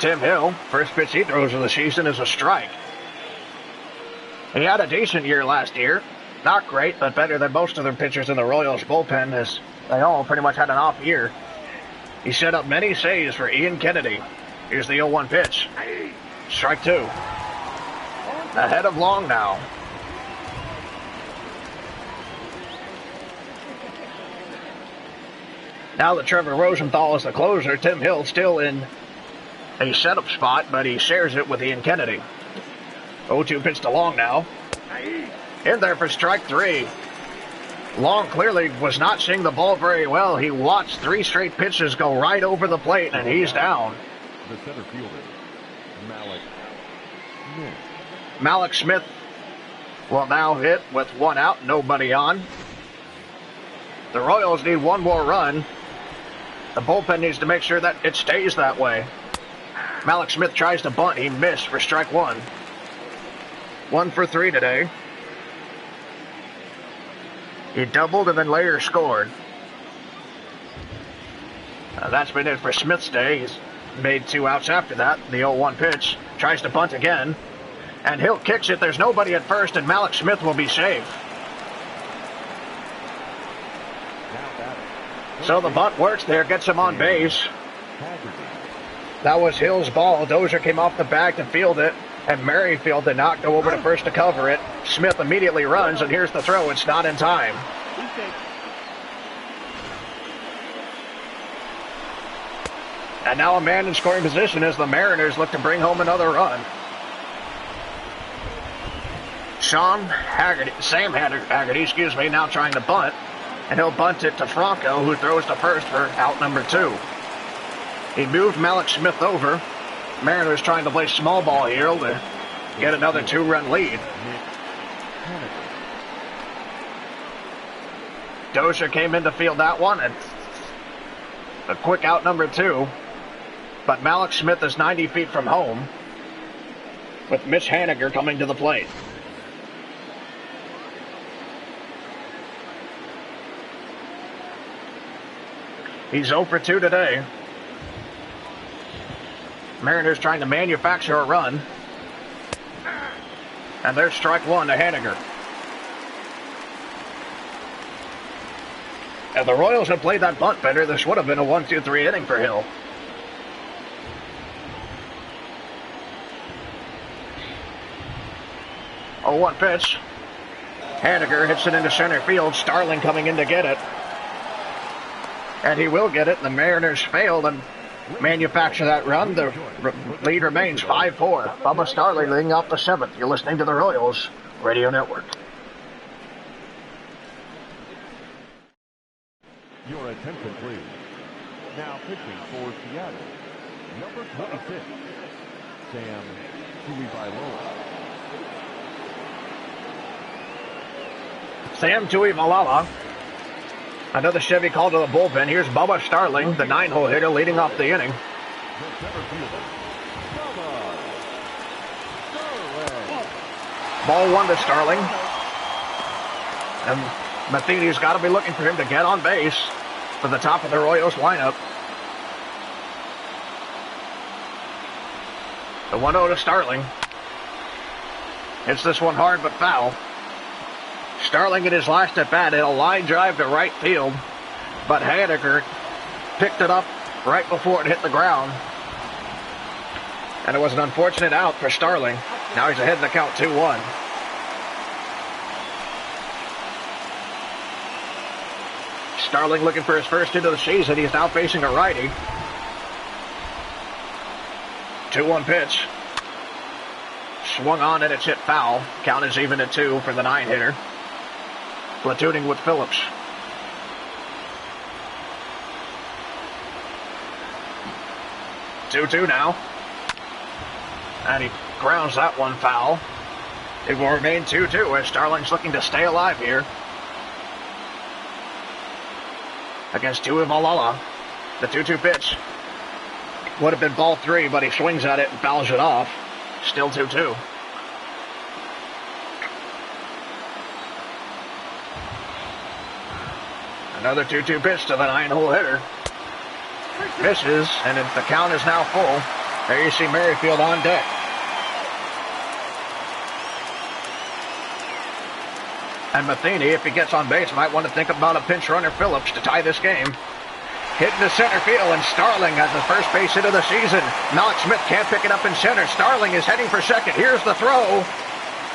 Tim Hill, first pitch he throws of the season is a strike. He had a decent year last year. Not great, but better than most of the pitchers in the Royals bullpen, as they all pretty much had an off year. He set up many saves for Ian Kennedy. Here's the 0-1 pitch. Strike 2. Ahead of Long now. Now that Trevor Rosenthal is the closer, Tim Hill still in a setup spot, but he shares it with Ian Kennedy. 0-2 pitch to Long now. In there for strike 3. Long clearly was not seeing the ball very well. He watched 3 straight pitches go right over the plate, and he's down. The center fielder, Mallex Smith. Mallex Smith will now hit with 1 out, nobody on. The Royals need 1 more run. The bullpen needs to make sure that it stays that way. Mallex Smith tries to bunt. He missed for strike 1. 1 for 3 today. He doubled and then later scored. That's been it for Smith's day. He's made 2 outs after that. The 0-1 pitch. Tries to bunt again. And Hill kicks it. There's nobody at first, and Mallex Smith will be safe. So the bunt works there, gets him on base. That was Hill's ball. Dozier came off the bag to field it, and Merrifield did not go over to first to cover it. Smith immediately runs, and here's the throw. It's not in time. And now a man in scoring position as the Mariners look to bring home another run. Sam Haggerty, now trying to bunt, and he'll bunt it to Franco, who throws to first for out number 2. He moved Mallex Smith over. Mariners trying to play small ball here to get another 2-run lead. Dozier came in to field that one, and a quick out number 2. But Mallex Smith is 90 feet from home, with Mitch Haniger coming to the plate. He's 0 for 2 today. Mariners trying to manufacture a run. And there's strike 1 to Haniger. If the Royals had played that bunt better, this would have been a 1-2-3 inning for Hill. Oh, 1 pitch. Haniger hits it into center field. Starling coming in to get it. And he will get it. The Mariners failed and manufacture that run. The lead remains 5-4. Bubba Starling leading off the 7th. You're listening to the Royals Radio Network. Your attention, please. Now pitching for Seattle, number 26, Sam Tuivailala. Sam Tuivailala. Another Chevy call to the bullpen. Here's Bubba Starling, the 9-hole hitter, leading off the inning. Ball 1 to Starling. And Matheny's got to be looking for him to get on base for the top of the Royals lineup. The 1-0 to Starling. Hits this one hard but foul. Starling in his last at-bat hit a line drive to right field, but Haniger picked it up right before it hit the ground. And it was an unfortunate out for Starling. Now he's ahead in the count 2-1. Starling looking for his first hit of the season. He's now facing a righty. 2-1 pitch. Swung on and it's hit foul. Count is even at 2 for the 9-hitter. Platooning with Phillips. 2-2 now. And he grounds that one foul. It will remain 2-2 as Starling's looking to stay alive here against Tuivailala. The 2-2 pitch would have been ball 3, but he swings at it and fouls it off. Still 2-2. Another 2-2 pitch to the 9-hole hitter. Misses, and the count is now full. There you see Merrifield on deck. And Matheny, if he gets on base, might want to think about a pinch runner Phillips to tie this game. Hit into center field, and Starling has the first base hit of the season. Mallex Smith can't pick it up in center. Starling is heading for second. Here's the throw.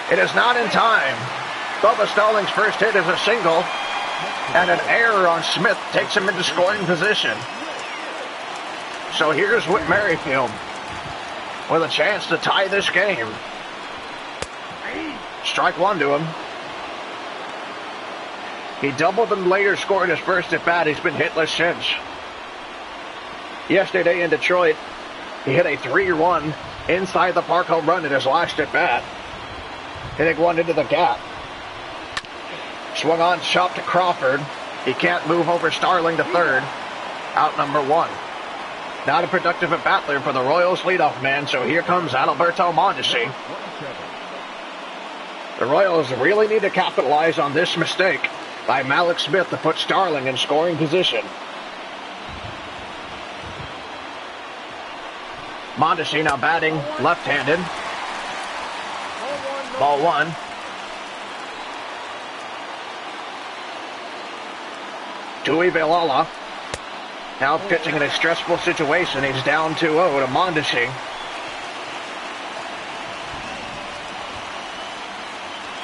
It is not in time. Bubba Starling's first hit is a single. And an error on Smith takes him into scoring position. So here's Whit Merrifield with a chance to tie this game. Strike 1 to him. He doubled and later scored his first at bat. He's been hitless since. Yesterday in Detroit, he hit a 3-run inside the park home run in his last at bat, hitting one into the gap. Swung on, chop to Crawford. He can't move over Starling to third. Out number 1. Not a productive at bat there for the Royals leadoff man, so here comes Adalberto Mondesi. The Royals really need to capitalize on this mistake by Mallex Smith to put Starling in scoring position. Mondesi now batting left-handed. Ball 1. Tuivailala Now pitching in a stressful situation. He's down 2-0 to Mondesi.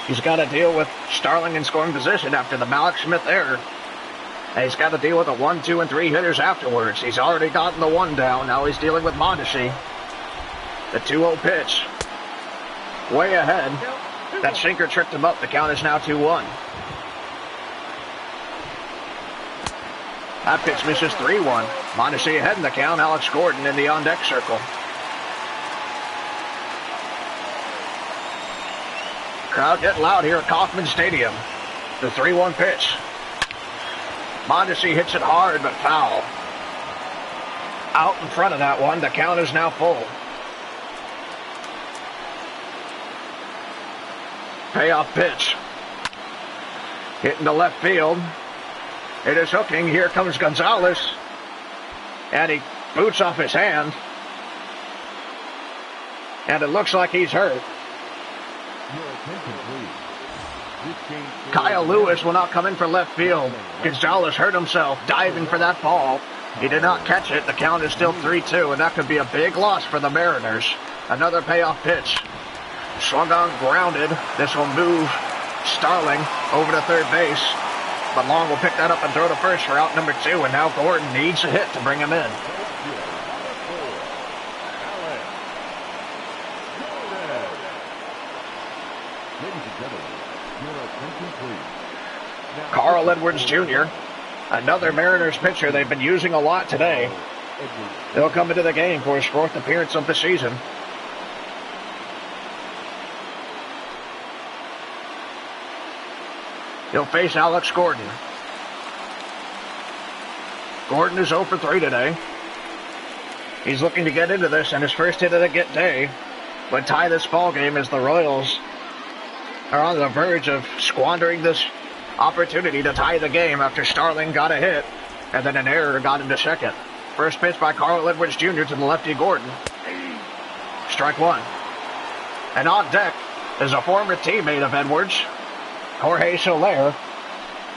He's got to deal with Starling in scoring position after the Mallex Smith error. And he's got to deal with the 1, 2, and 3 hitters afterwards. He's already gotten the 1 down. Now he's dealing with Mondesi. The 2-0 pitch. Way ahead. That sinker tripped him up. The count is now 2-1. That pitch misses 3-1. Mondesi ahead in the count. Alex Gordon in the on-deck circle. Crowd getting loud here at Kauffman Stadium. The 3-1 pitch. Mondesi hits it hard, but foul. Out in front of that one. The count is now full. Payoff pitch. Hitting to left field. It is hooking. Here comes Gonzalez. And he boots off his hand. And it looks like he's hurt. Kyle Lewis will not come in for left field. Gonzalez hurt himself diving for that ball. He did not catch it. The count is still 3-2, and that could be a big loss for the Mariners. Another payoff pitch. Swung on, grounded. This will move Starling over to third base. But Long will pick that up and throw to first for out number 2, and now Gordon needs a hit to bring him in. Carl Edwards Jr., another Mariners pitcher they've been using a lot today. He'll come into the game for his 4th appearance of the season. He'll face Alex Gordon. Gordon is 0 for 3 today. He's looking to get into this, and his first hit of the day would tie this ball game as the Royals are on the verge of squandering this opportunity to tie the game after Starling got a hit and then an error got into second. First pitch by Carl Edwards Jr. to the lefty Gordon. Strike 1. And on deck is a former teammate of Edwards, Jorge Soler.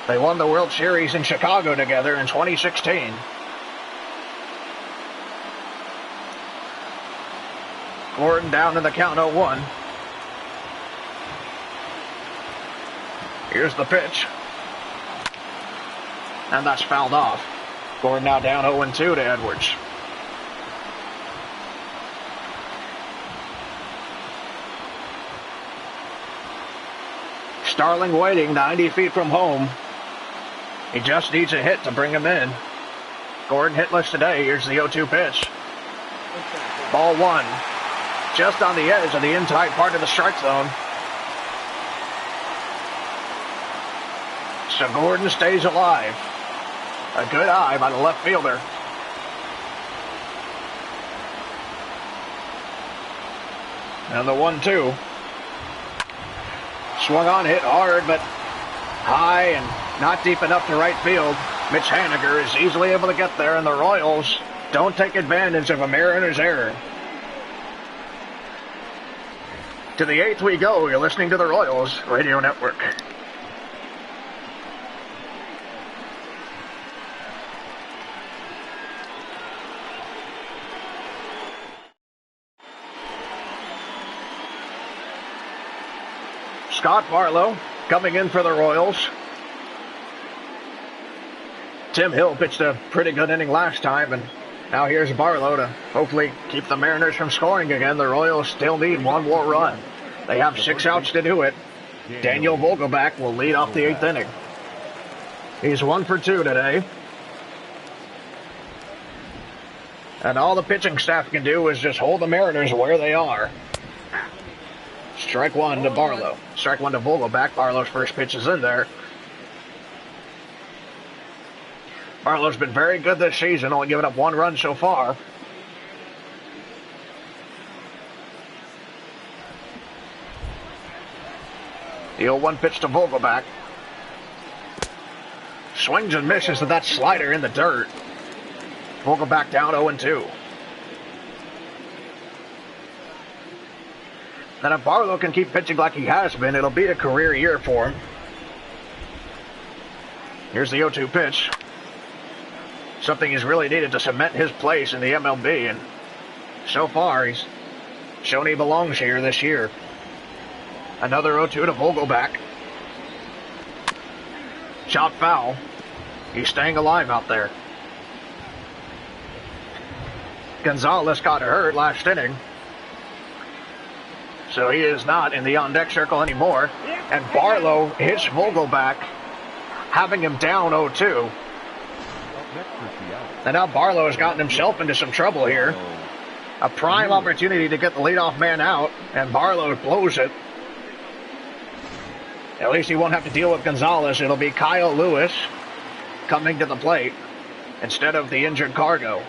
They won the World Series in Chicago together in 2016. Gordon down in the count 0-1. Here's the pitch. And that's fouled off. Gordon now down 0-2 to Edwards. Starling waiting 90 feet from home. He just needs a hit to bring him in. Gordon hitless today. Here's the 0-2 pitch. Ball 1. Just on the edge of the inside part of the strike zone. So Gordon stays alive. A good eye by the left fielder. And the 1-2. Swung on, hit hard, but high and not deep enough to right field. Mitch Haniger is easily able to get there, and the Royals don't take advantage of a Mariners error. To the 8th we go. You're listening to the Royals Radio Network. Scott Barlow coming in for the Royals. Tim Hill pitched a pretty good inning last time, and now here's Barlow to hopefully keep the Mariners from scoring again. The Royals still need one more run. They have 6 outs to do it. Daniel Vogelbach will lead off the 8th inning. He's 1 for 2 today. And all the pitching staff can do is just hold the Mariners where they are. Strike 1 to Barlow. Strike 1 to Vogelbach. Barlow's first pitch is in there. Barlow's been very good this season, only giving up 1 run so far. The 0-1 pitch to Vogelbach. Swings and misses with that slider in the dirt. Vogelbach down 0-2. And if Barlow can keep pitching like he has been, it'll be a career year for him. Here's the 0-2 pitch. something he's really needed to cement his place in the MLB, and so far he's shown he belongs here this year. Another 0-2 to Vogelbach. Shot foul. He's staying alive out there. Gonzalez got hurt last inning, so he is not in the on-deck circle anymore. And Barlow hits Vogelbach, having him down 0-2. And now Barlow has gotten himself into some trouble here. A prime opportunity to get the leadoff man out, and Barlow blows it. At least he won't have to deal with Gonzalez. It'll be Kyle Lewis coming to the plate instead of the injured Cargo.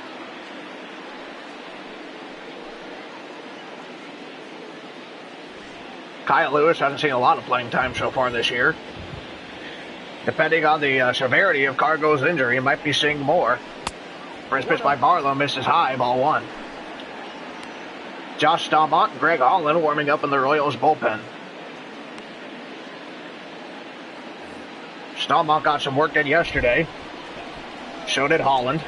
Kyle Lewis hasn't seen a lot of playing time so far this year. Depending on the severity of Cargo's injury, he might be seeing more. First pitch by Barlow misses high, ball one. Josh Staumont and Greg Holland warming up in the Royals bullpen. Staumont got some work in yesterday. So did Holland.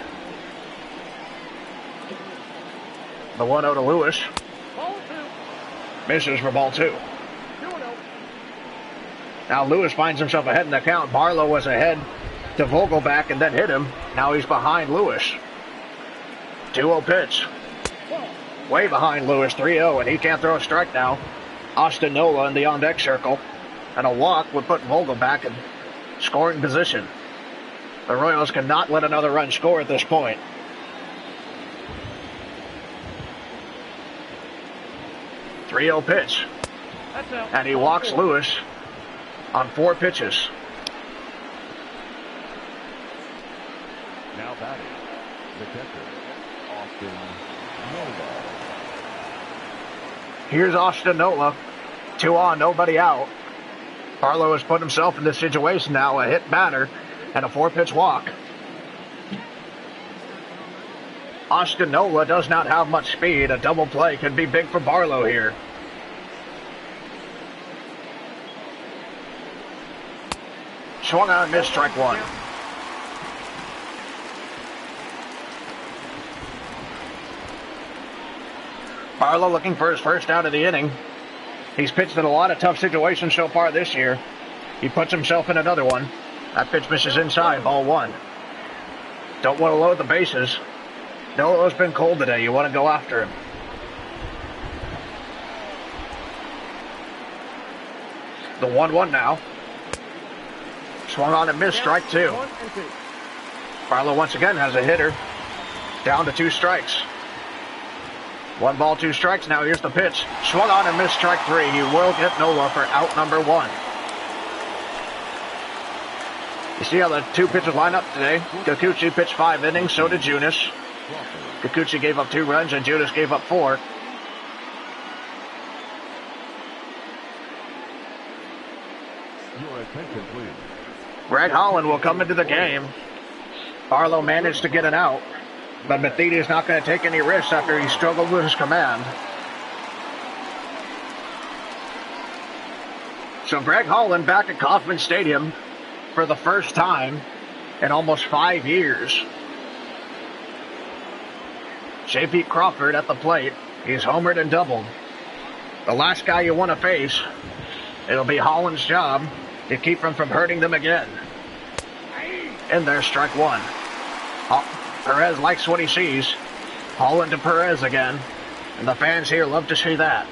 The 1-0 to Lewis. Misses for ball two. Now Lewis finds himself ahead in the count. Barlow was ahead to Vogelbach and then hit him. Now he's behind Lewis. 2-0 pitch. Way behind Lewis, 3-0, and he can't throw a strike now. Austin Nola in the on-deck circle. And a walk would put Vogelbach in scoring position. The Royals cannot let another run score at this point. .3-0 pitch. And he walks Lewis on 4 pitches. Now batting, the catcher, Austin Nola. Here's Austin Nola. 2 on, nobody out. Barlow has put himself in this situation now, a hit batter and a 4-pitch walk. Austin Nola does not have much speed. A double play could be big for Barlow here. Swung on and missed, strike one. Barlow looking for his first out of the inning. He's pitched in a lot of tough situations so far this year. He puts himself in another one. That pitch misses inside, ball one. Don't want to load the bases. Nola's been cold today. You want to go after him. The 1-1 now. Swung on and missed, strike two. Barlow once again has a hitter. Down to 2 strikes. 1 ball, 2 strikes. Now here's the pitch. Swung on and missed, strike 3. He will get Nola for out number 1. You see how the 2 pitchers line up today? Kikuchi pitched 5 innings, so did Junis. Kikuchi gave up 2 runs and Junis gave up 4. Your attention, please. Greg Holland will come into the game. Barlow managed to get it out, but Matheny is not going to take any risks after he struggled with his command. So Greg Holland back at Kauffman Stadium for the first time in almost 5 years. J.P. Crawford at the plate. He's homered and doubled. The last guy you want to face. It'll be Holland's job to keep him from hurting them again. In there, strike 1. Perez likes what he sees. Holland to Perez again. And the fans here love to see that.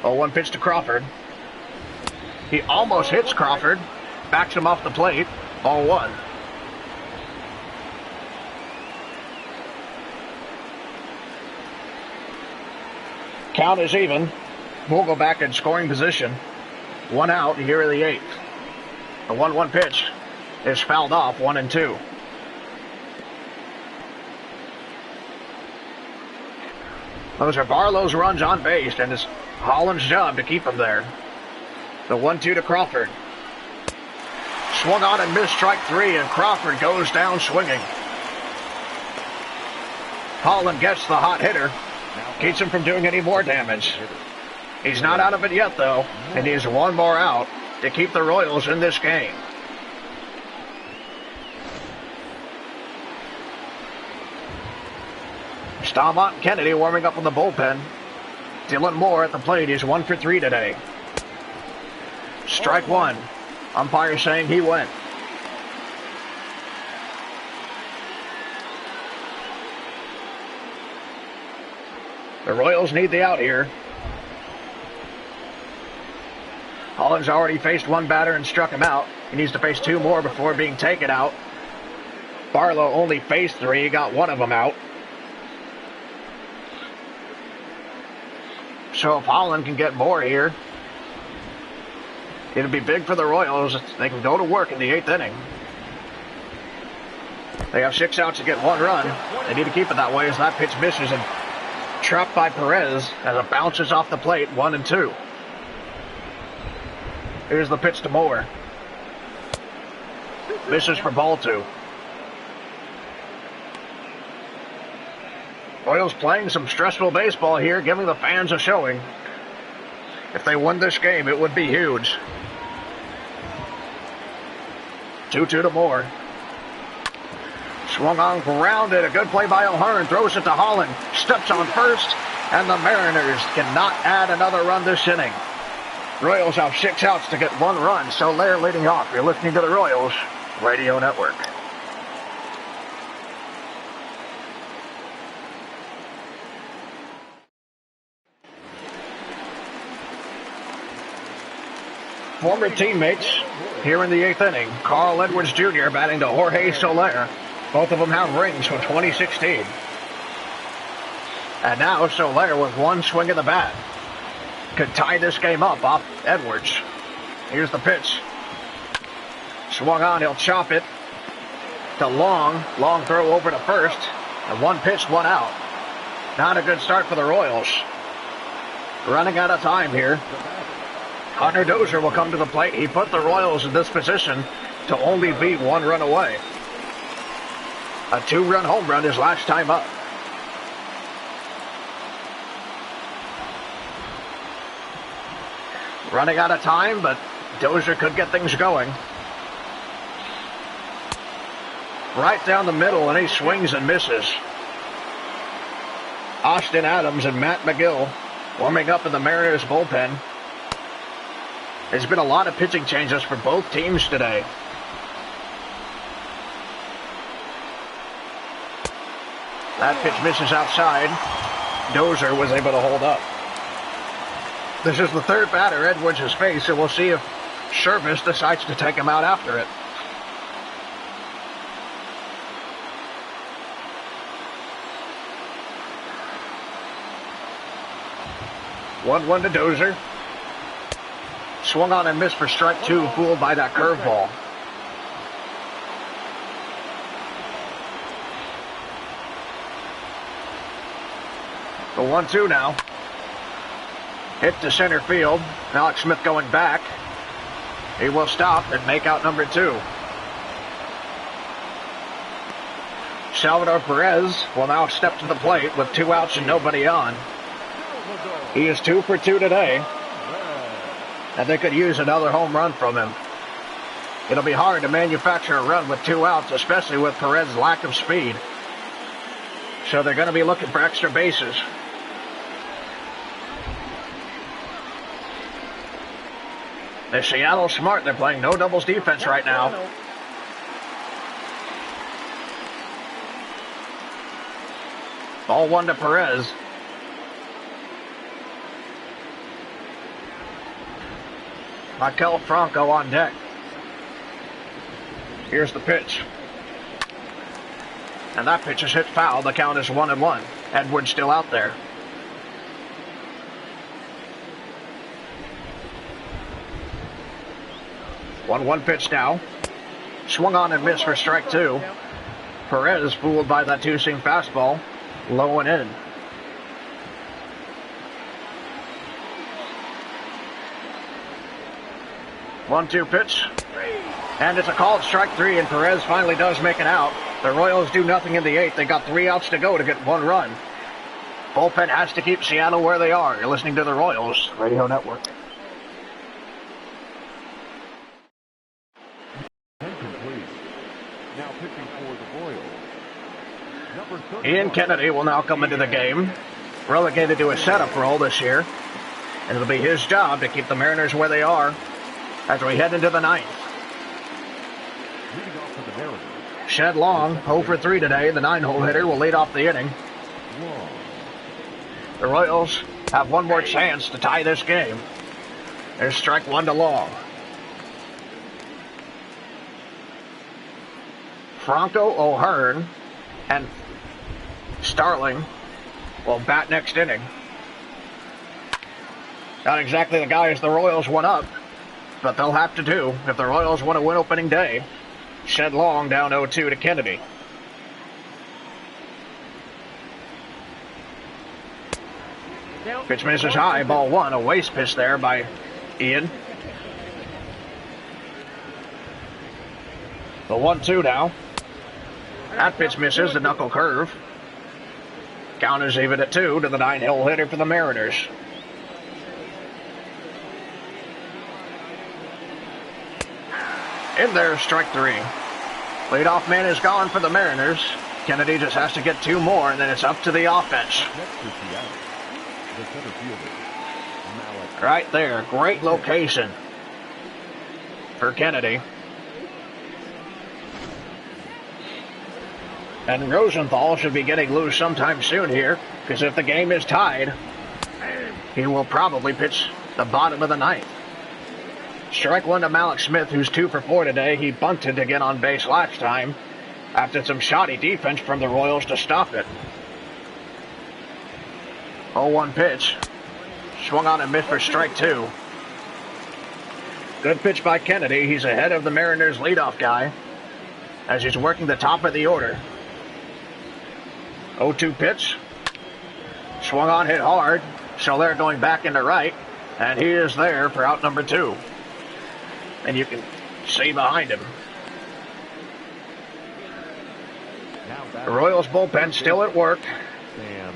0-1 pitch to Crawford. He almost hits Crawford. Backs him off the plate. 0-1. Count is even. We'll go back in scoring position. 1 out here in the 8th. The 1-1 pitch is fouled off, 1-2. Those are Barlow's runs on base, and it's Holland's job to keep him there. The 1-2 to Crawford. Swung on and missed, strike 3, and Crawford goes down swinging. Holland gets the hot hitter. Keeps him from doing any more damage. He's not out of it yet, though, and needs 1 more out to keep the Royals in this game. Staubach and Kennedy warming up in the bullpen. Dylan Moore at the plate. He's 1 for 3 today. Strike one. Umpire saying he went. The Royals need the out here. Holland's already faced one batter and struck him out. He needs to face 2 more before being taken out. Barlow only faced 3, got 1 of them out. So if Holland can get more here, it'll be big for the Royals. They can go to work in the 8th inning. They have 6 outs to get 1 run. They need to keep it that way as that pitch misses and trapped by Perez as it bounces off the plate, 1-2. Here's the pitch to Moore. Misses for ball 2. Royals playing some stressful baseball here, giving the fans a showing. If they won this game, it would be huge. 2-2 to Moore. Swung on, grounded. A good play by O'Hearn. Throws it to Holland. Steps on first, and the Mariners cannot add another run this inning. Royals have 6 outs to get 1 run. Soler leading off. You're listening to the Royals Radio Network. Former teammates here in the 8th inning. Carl Edwards Jr. batting to Jorge Soler. Both of them have rings from 2016. And now Soler with 1 swing of the bat could tie this game up off Edwards. Here's the pitch. Swung on, he'll chop it to Long. Long throw over to first. And 1 pitch, 1 out. Not a good start for the Royals. Running out of time here. Hunter Dozier will come to the plate. He put the Royals in this position to only be 1 run away. A 2-run home run his last time up. Running out of time, but Dozier could get things going. Right down the middle, and he swings and misses. Austin Adams and Matt McGill warming up in the Mariners bullpen. There's been a lot of pitching changes for both teams today. That pitch misses outside. Dozier was able to hold up. This is the 3rd batter Edwards has faced, and we'll see if Service decides to take him out after it. One to Dozier. Swung on and missed for strike 2, fooled by that curveball. The 1-2 now. Hit to center field. Alex Smith going back. He will stop and make out number 2. Salvador Perez will now step to the plate with 2 outs and nobody on. He is 2 for 2 today. And they could use another home run from him. It'll be hard to manufacture a run with 2 outs, especially with Perez's lack of speed. So they're going to be looking for extra bases. The Seattle smart. They're playing no doubles defense right now. Ball 1 to Perez. Maikel Franco on deck. Here's the pitch. And that pitch is hit foul. The count is 1-1. Edwards still out there. One pitch now. Swung on and missed for strike 2. Perez fooled by that 2-seam fastball. Low and in. One-two pitch. And it's a called strike 3, and Perez finally does make it out. The Royals do nothing in the 8th. They got 3 outs to go to get 1 run. Bullpen has to keep Seattle where they are. You're listening to the Royals Radio Network. Attention, please. Now pitching for the Royals, number Ian Kennedy will now come into the game, relegated to a setup role this year, and it'll be his job to keep the Mariners where they are as we head into the ninth. Leading off for the Mariners. Shed Long, 0 for 3 today. The 9-hole hitter will lead off the inning. Long. The Royals have one more chance to tie this game. There's strike 1 to Long. Franco, O'Hearn, and Starling will bat next inning. Not exactly the guys the Royals went up, but they'll have to do if the Royals want to win opening day. Shed Long down 0-2 to Kennedy. Pitch misses high, ball 1. A waste pitch there by Ian. The 1-2 now. That pitch misses, the knuckle curve. Count is even at 2 to the 9-hole hitter for the Mariners. In there, strike 3. Leadoff man is gone for the Mariners. Kennedy just has to get 2 more, and then it's up to the offense. Next is the out. The center fielder. Malik. Right there, great location for Kennedy. And Rosenthal should be getting loose sometime soon here, because if the game is tied, he will probably pitch the bottom of the ninth. Strike 1 to Malik Smith, who's 2 for 4 today. He bunted to get on base last time after some shoddy defense from the Royals to stop it. 0-1 pitch. Swung on and missed for strike 2. Good pitch by Kennedy. He's ahead of the Mariners' leadoff guy as he's working the top of the order. 0-2 pitch. Swung on, hit hard. Soler going back into right, and he is there for out number 2. And you can see behind him. The Royals bullpen still at work. Sam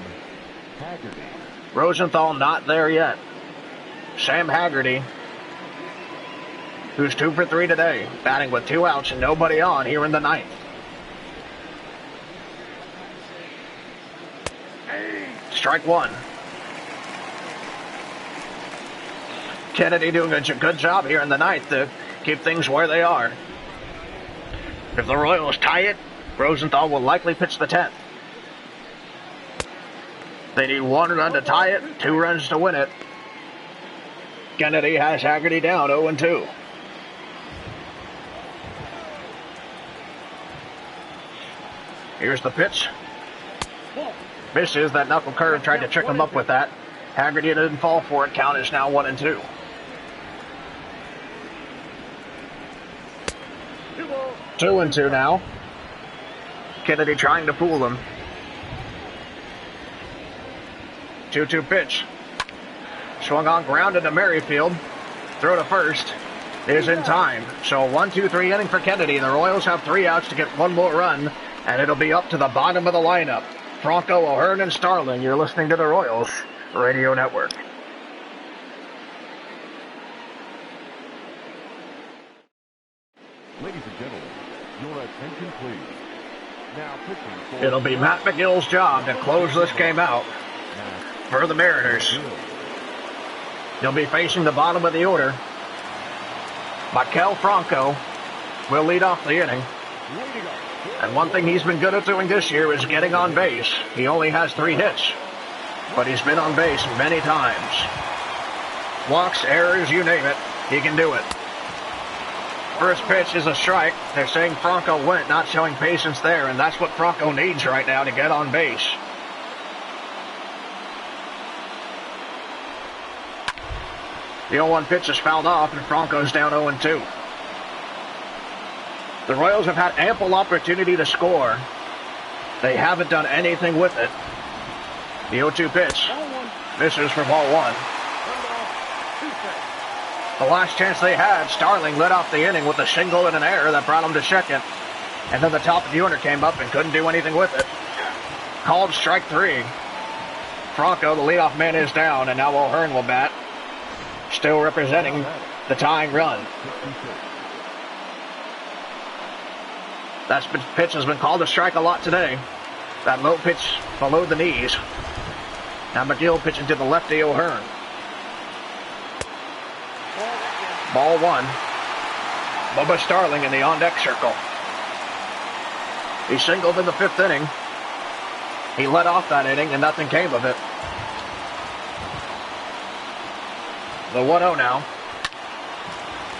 Haggerty. Rosenthal not there yet. Sam Haggerty, who's 2 for 3 today, batting with 2 outs and nobody on here in the ninth. Strike 1. Kennedy doing a good job here in the ninth to keep things where they are. If the Royals tie it, Rosenthal will likely pitch the 10th. They need 1 run to tie it, 2 runs to win it. Kennedy has Haggerty down 0-2. Here's the pitch. Misses. That knuckle curve, tried to trick him up with that. Haggerty didn't fall for it. Count is now 1-2. 2-2 now. Kennedy trying to fool them. 2-2 pitch. Swung on, grounded to Merrifield. Throw to first is in time. So 1-2-3 inning for Kennedy. The Royals have 3 outs to get 1 more run, and it'll be up to the bottom of the lineup. Franco, O'Hearn, and Starling. You're listening to the Royals Radio Network. Ladies and gentlemen, your attention please. Now pitching for It'll be Matt McGill's job to close this game out for the Mariners. He'll be facing the bottom of the order. Maikel Franco will lead off the inning. And one thing he's been good at doing this year is getting on base. He only has 3 hits, but he's been on base many times. Walks, errors, you name it, he can do it. First pitch is a strike. They're saying Franco went, not showing patience there, and that's what Franco needs right now to get on base. The 0-1 pitch is fouled off, and Franco's down 0-2. The Royals have had ample opportunity to score. They haven't done anything with it. The 0-2 pitch misses for ball 1. The last chance they had, Starling led off the inning with a single and an error that brought him to second. And then the top of the order came up and couldn't do anything with it. Called strike 3. Franco, the leadoff man, is down, and now O'Hearn will bat. Still representing the tying run. That pitch has been called a strike a lot today. That low pitch below the knees. Now McGill pitching to the lefty O'Hearn. Ball 1. Bubba Starling in the on-deck circle. He singled in the 5th inning. He led off that inning and nothing came of it. The 1-0 now.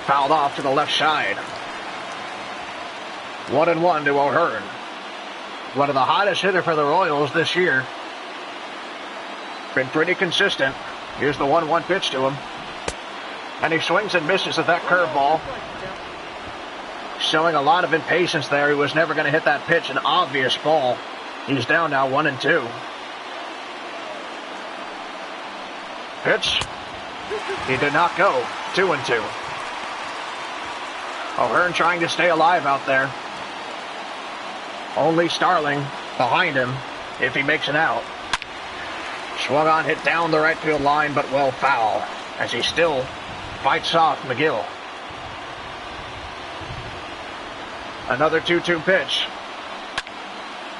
Fouled off to the left side. 1-1 to O'Hearn. One of the hottest hitter for the Royals this year. Been pretty consistent. Here's the 1-1 pitch to him. And he swings and misses at that curveball. Showing a lot of impatience there. He was never going to hit that pitch. An obvious ball. He's down now 1-2. Pitch. He did not go. 2-2. O'Hearn trying to stay alive out there. Only Starling behind him if he makes it out. Swung on, hit down the right field line, but well foul as he still fights off McGill. Another 2-2 pitch.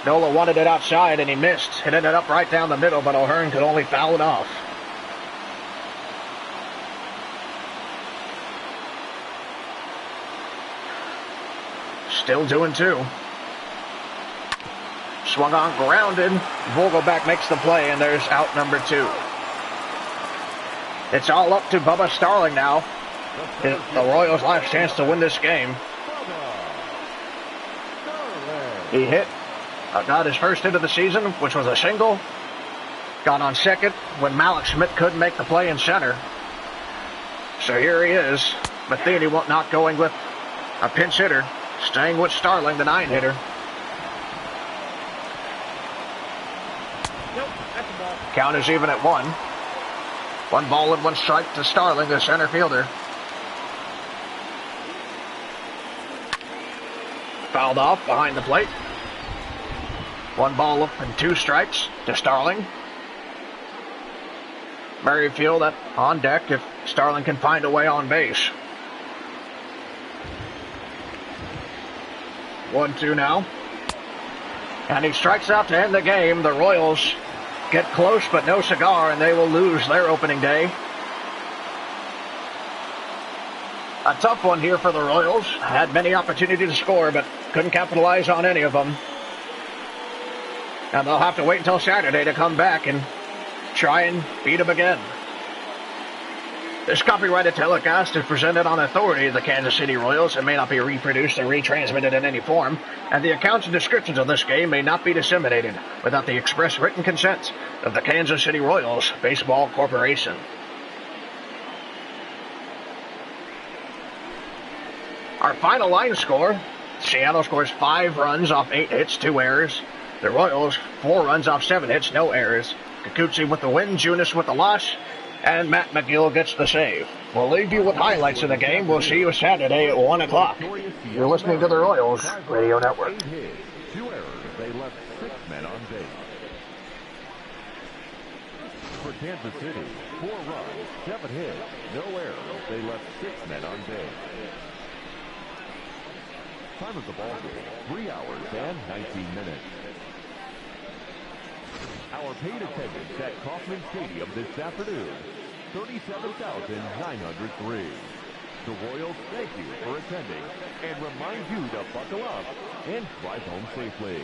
Nola wanted it outside and he missed. It ended up right down the middle, but O'Hearn could only foul it off. Still 2-2. Swung on, grounded. Vogelbach makes the play, and there's out number 2. It's all up to Bubba Starling now. The Royals' last chance to win this game. He got his first hit of the season, which was a single. Got on second when Malik Schmidt couldn't make the play in center. So here he is. Matheny not going with a pinch hitter. Staying with Starling, the 9-hitter. Nope, that's a ball. Count is even at 1. 1 ball and 1 strike to Starling, the center fielder. Fouled off behind the plate. 1 ball up and 2 strikes to Starling. Merrifield on deck if Starling can find a way on base. 1-2 now. And he strikes out to end the game. The Royals get close but no cigar, and they will lose their opening day. A tough one here for the Royals. Had many opportunities to score, but couldn't capitalize on any of them. And they'll have to wait until Saturday to come back and try and beat them again. This copyrighted telecast is presented on authority of the Kansas City Royals and may not be reproduced or retransmitted in any form, and the accounts and descriptions of this game may not be disseminated without the express written consent of the Kansas City Royals Baseball Corporation. Our final line score, Seattle scores 5 runs off 8 hits, 2 errors. The Royals, 4 runs off 7 hits, no errors. Kikuchi with the win, Junis with the loss, and Matt McGill gets the save. We'll leave you with highlights of the game. We'll see you Saturday at 1 o'clock. You're listening to the Royals Radio Network. 8 hits, 2 errors. They left 6 men on base. For Kansas City, 4 runs, 7 hits, no errors. They left 6 men on base. Time of the ball game, 3 hours and 19 minutes. Our paid attendance at Kauffman Stadium this afternoon, 37,903. The Royals thank you for attending and remind you to buckle up and drive home safely.